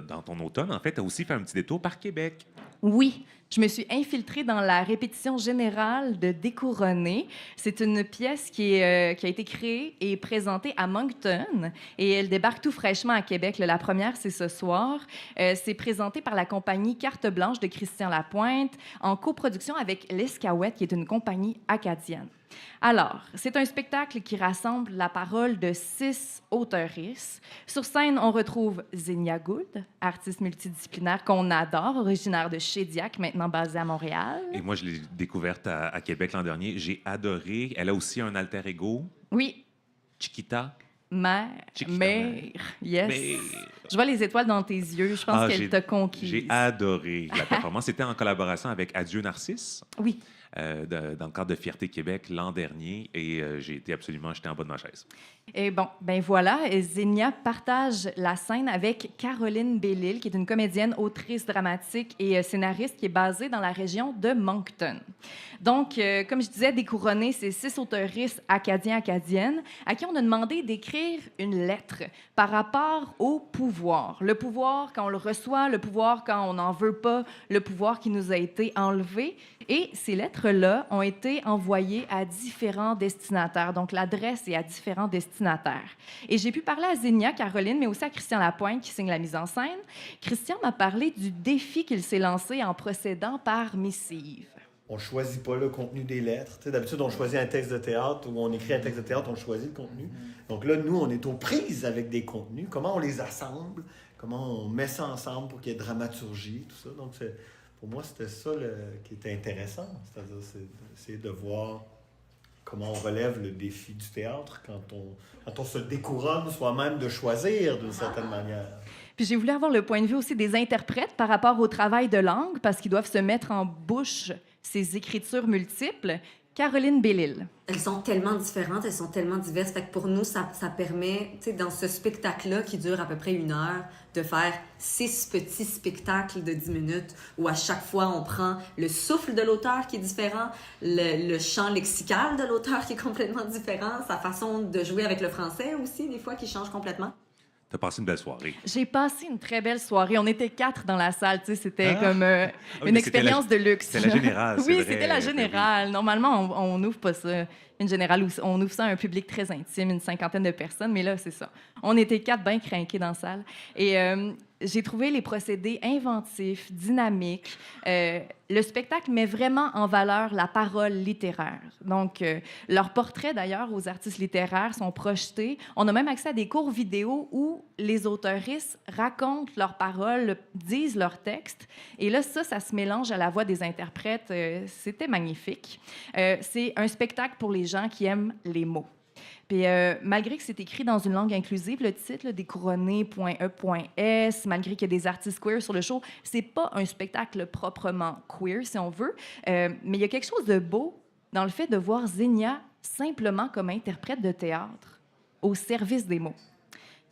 dans ton automne, en fait, tu as aussi fait un petit détour par Québec. Oui, je me suis infiltrée dans la répétition générale de Découronné. C'est une pièce qui a été créée et présentée à Moncton et elle débarque tout fraîchement à Québec. La première, c'est ce soir. C'est présenté par la compagnie Carte Blanche de Christian Lapointe en coproduction avec l'Escaouette, qui est une compagnie acadienne. Alors, c'est un spectacle qui rassemble la parole de 6 auteuristes. Sur scène, on retrouve Zénia Gould, artiste multidisciplinaire qu'on adore, originaire de Chédiac, maintenant basée à Montréal. Et moi, je l'ai découverte à Québec l'an dernier. J'ai adoré. Elle a aussi un alter ego. Oui. Chiquita. Mère, yes. Mère. Je vois les étoiles dans tes yeux. Je pense qu'elle t'a conquise. J'ai adoré la performance. C'était en collaboration avec Adieu Narcisse. Oui. Dans le cadre de Fierté Québec l'an dernier et j'ai été absolument jeté en bas de ma chaise. Et bon, ben voilà, Zénia partage la scène avec Caroline Bellil, qui est une comédienne, autrice dramatique et scénariste qui est basée dans la région de Moncton. Donc, comme je disais, Découronné, c'est 6 auteuristes acadiens-acadiennes à qui on a demandé d'écrire une lettre par rapport au pouvoir. Le pouvoir quand on le reçoit, le pouvoir quand on n'en veut pas, le pouvoir qui nous a été enlevé. Et ces lettres-là ont été envoyées à différents destinataires. Donc, l'adresse est à différents destinataires. Et j'ai pu parler à Zénia, Caroline, mais aussi à Christian Lapointe, qui signe la mise en scène. Christian m'a parlé du défi qu'il s'est lancé en procédant par missive. On ne choisit pas le contenu des lettres. Tu sais, d'habitude, on choisit un texte de théâtre ou on écrit un texte de théâtre, on choisit le contenu. Donc là, nous, on est aux prises avec des contenus. Comment on les assemble, comment on met ça ensemble pour qu'il y ait dramaturgie, tout ça. Donc, pour moi, c'était ça qui était intéressant. C'est-à-dire, c'est essayer de voir comment on relève le défi du théâtre quand on se découronne soi-même de choisir d'une certaine manière. Puis j'ai voulu avoir le point de vue aussi des interprètes par rapport au travail de langue, parce qu'ils doivent se mettre en bouche ces écritures multiples. Caroline Bellil. Elles sont tellement différentes, elles sont tellement diverses. Fait que pour nous, ça permet, tu sais, dans ce spectacle-là qui dure à peu près 1 heure, de faire 6 petits spectacles de 10 minutes où à chaque fois, on prend le souffle de l'auteur qui est différent, le champ lexical de l'auteur qui est complètement différent, sa façon de jouer avec le français aussi, des fois, qui change complètement. Tu as passé une belle soirée. J'ai passé une très belle soirée. On était 4 dans la salle. Tu sais, c'était comme une expérience de luxe. C'était la générale, oui, c'était la générale. Normalement, on n'ouvre pas ça. Une générale, on ouvre ça à un public très intime, une 50aine de personnes. Mais là, c'est ça. On était 4 bien crinqués dans la salle. Et j'ai trouvé les procédés inventifs, dynamiques. Le spectacle met vraiment en valeur la parole littéraire. Donc, leurs portraits, d'ailleurs, aux artistes littéraires sont projetés. On a même accès à des courts vidéos où les auteuristes racontent leurs paroles, disent leurs textes. Et là, ça se mélange à la voix des interprètes. C'était magnifique. C'est un spectacle pour les gens qui aiment les mots. Puis, malgré que c'est écrit dans une langue inclusive, le titre, découronné.e.s, malgré qu'il y a des artistes queer sur le show, c'est pas un spectacle proprement queer, si on veut. Mais il y a quelque chose de beau dans le fait de voir Zénia simplement comme interprète de théâtre au service des mots.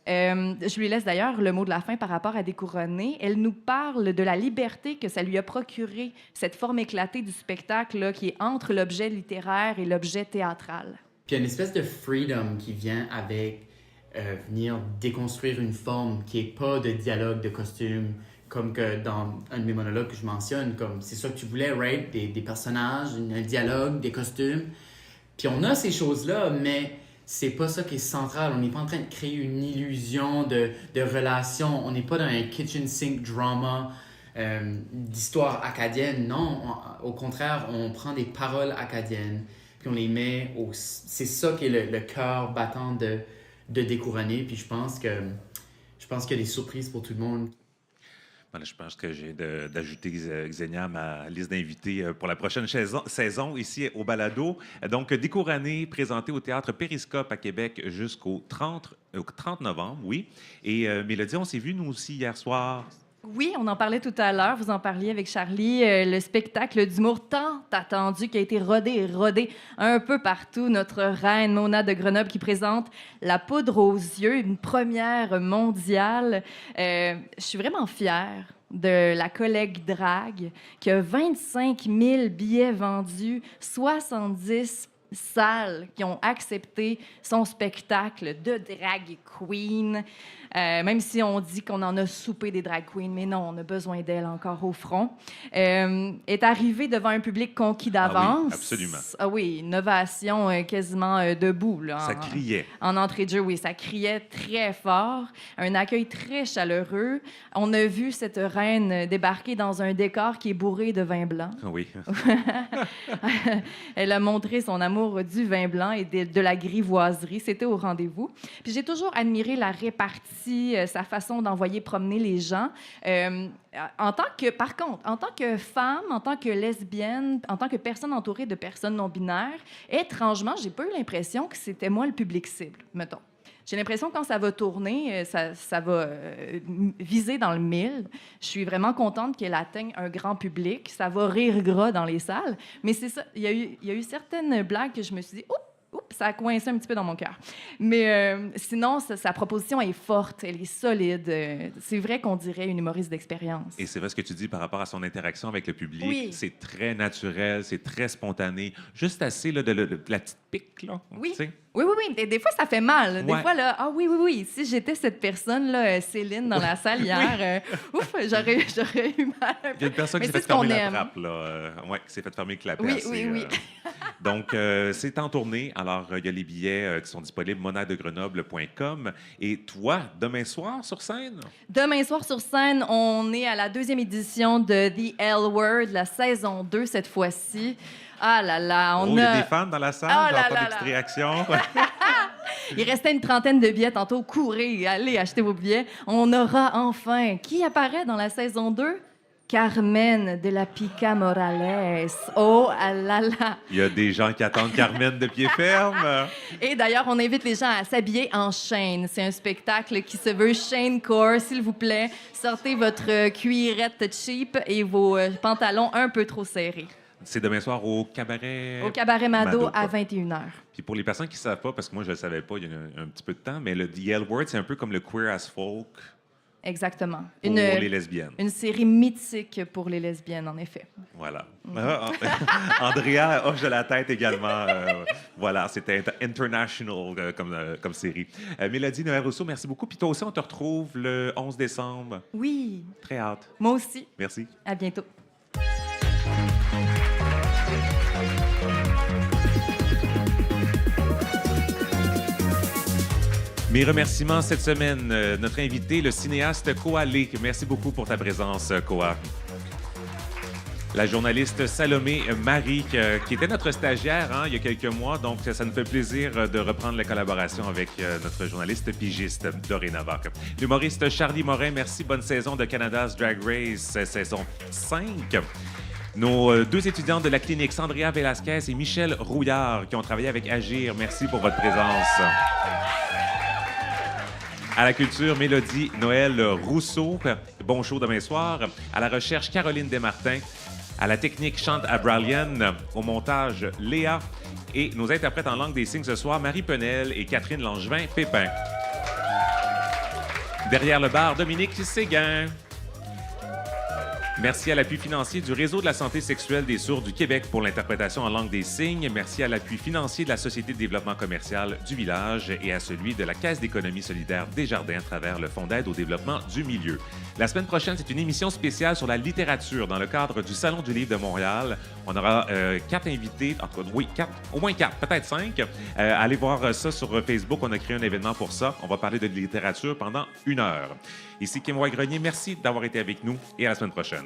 Je lui laisse d'ailleurs le mot de la fin par rapport à Découronné. Elle nous parle de la liberté que ça lui a procuré, cette forme éclatée du spectacle là, qui est entre l'objet littéraire et l'objet théâtral. Puis il y a une espèce de freedom qui vient avec venir déconstruire une forme qui n'est pas de dialogue, de costume, comme que dans un de mes monologues que je mentionne, comme c'est ça que tu voulais, right? Des personnages, un dialogue, des costumes. Puis on a ces choses-là, mais c'est pas ça qui est central. On n'est pas en train de créer une illusion de relation. On n'est pas dans un kitchen sink drama d'histoire acadienne. Non, au contraire, on prend des paroles acadiennes puis on les met au... C'est ça qui est le cœur battant de Découronné. Puis je pense qu'il y a des surprises pour tout le monde. Voilà, je pense que j'ai d'ajouter Xenia à ma liste d'invités pour la prochaine saison ici au Balado. Donc, Décourané, présenté au Théâtre Périscope à Québec jusqu'au 30 novembre, oui. Et Mélodie, on s'est vus, nous aussi, hier soir. Oui, on en parlait tout à l'heure. Vous en parliez avec Charlie. Le spectacle d'humour tant attendu qui a été rodé un peu partout. Notre reine Mona de Grenoble qui présente La poudre aux yeux, une première mondiale. Je suis vraiment fière de la collègue drague qui a 25 000 billets vendus, 70 salles qui ont accepté son spectacle de drag queen. Même si on dit qu'on en a soupé des drag queens, mais non, on a besoin d'elle encore au front. Est arrivée devant un public conquis d'avance. Ah oui, absolument. Ah oui, une ovation quasiment debout. Là, ça criait. En entrée de jeu, oui, ça criait très fort. Un accueil très chaleureux. On a vu cette reine débarquer dans un décor qui est bourré de vin blanc. Oui. Elle a montré son amour du vin blanc et de la grivoiserie. C'était au rendez-vous. Puis j'ai toujours admiré la répartie, sa façon d'envoyer promener les gens. Par contre, en tant que femme, en tant que lesbienne, en tant que personne entourée de personnes non-binaires, étrangement, j'ai pas eu l'impression que c'était moi le public cible, mettons. J'ai l'impression que quand ça va tourner, ça va viser dans le mille. Je suis vraiment contente qu'elle atteigne un grand public. Ça va rire gras dans les salles. Mais c'est ça, il y a eu certaines blagues que je me suis dit, oups, ça a coincé un petit peu dans mon cœur. Mais sinon, sa proposition est forte, elle est solide. C'est vrai qu'on dirait une humoriste d'expérience. Et c'est vrai ce que tu dis par rapport à son interaction avec le public. Oui. C'est très naturel, c'est très spontané. Juste assez là, de la petite pique, là. Oui. Tu sais? Oui. Des fois, ça fait mal. Des Ouais. fois, là, oui. Si j'étais cette personne-là, Céline, dans la salle hier, j'aurais eu mal. Il y a une personne qui s'est fait fermer la trappe, là. Qui s'est fait fermer le clapet. Oui. Donc, c'est en tournée. Alors, il y a les billets qui sont disponibles, monadegrenoble.com. Et toi, demain soir sur scène? Demain soir sur scène, on est à la 2e édition de The L Word, la saison 2 cette fois-ci. Ah là là, il y a des fans dans la salle, j'entends des petites réactions. Il restait une trentaine de billets tantôt. Courez, allez acheter vos billets. On aura enfin... Qui apparaît dans la saison 2? Carmen de la Pica Morales. Oh là là! Il y a des gens qui attendent Carmen de pied ferme. Et d'ailleurs, on invite les gens à s'habiller en chaîne. C'est un spectacle qui se veut chaîne-core. S'il vous plaît, sortez votre cuirette cheap et vos pantalons un peu trop serrés. C'est demain soir au Cabaret... Au Cabaret Mado à 21h. Puis pour les personnes qui ne savent pas, parce que moi, je ne le savais pas il y a un petit peu de temps, mais le The L Word, c'est un peu comme le Queer as Folk Exactement. pour les lesbiennes. Une série mythique pour les lesbiennes, en effet. Voilà. Andrea hoche de la tête également. Voilà, c'était international comme série. Mélodie Noël-Rousseau, merci beaucoup. Puis toi aussi, on te retrouve le 11 décembre. Oui. Très hâte. Moi aussi. Merci. À bientôt. Mes remerciements cette semaine, notre invité, le cinéaste Koa Lé. Merci beaucoup pour ta présence, Koa. La journaliste Salomé Marie, qui était notre stagiaire il y a quelques mois, donc ça nous fait plaisir de reprendre la collaboration avec notre journaliste pigiste dorénavant. L'humoriste Charlie Morin, merci, bonne saison de Canada's Drag Race, saison 5. Nos deux étudiantes de la clinique, Sandria Velasquez et Michel Rouillard, qui ont travaillé avec Agir, merci pour votre présence. À la culture, Mélodie Noël Rousseau. Bon show demain soir. À la recherche, Caroline Desmartins. À la technique, Chante Abralian. Au montage, Léa. Et nos interprètes en langue des signes ce soir, Marie Penel et Catherine Langevin-Pépin. Derrière le bar, Dominique Séguin. Merci à l'appui financier du Réseau de la santé sexuelle des sourds du Québec pour l'interprétation en langue des signes. Merci à l'appui financier de la Société de développement commercial du village et à celui de la Caisse d'économie solidaire Desjardins à travers le Fonds d'aide au développement du milieu. La semaine prochaine, c'est une émission spéciale sur la littérature dans le cadre du Salon du livre de Montréal. On aura 4 invités, au moins 4, peut-être 5. Allez voir ça sur Facebook. On a créé un événement pour ça. On va parler de littérature pendant 1 heure. Ici Kim Roy-Grenier. Merci d'avoir été avec nous et à la semaine prochaine.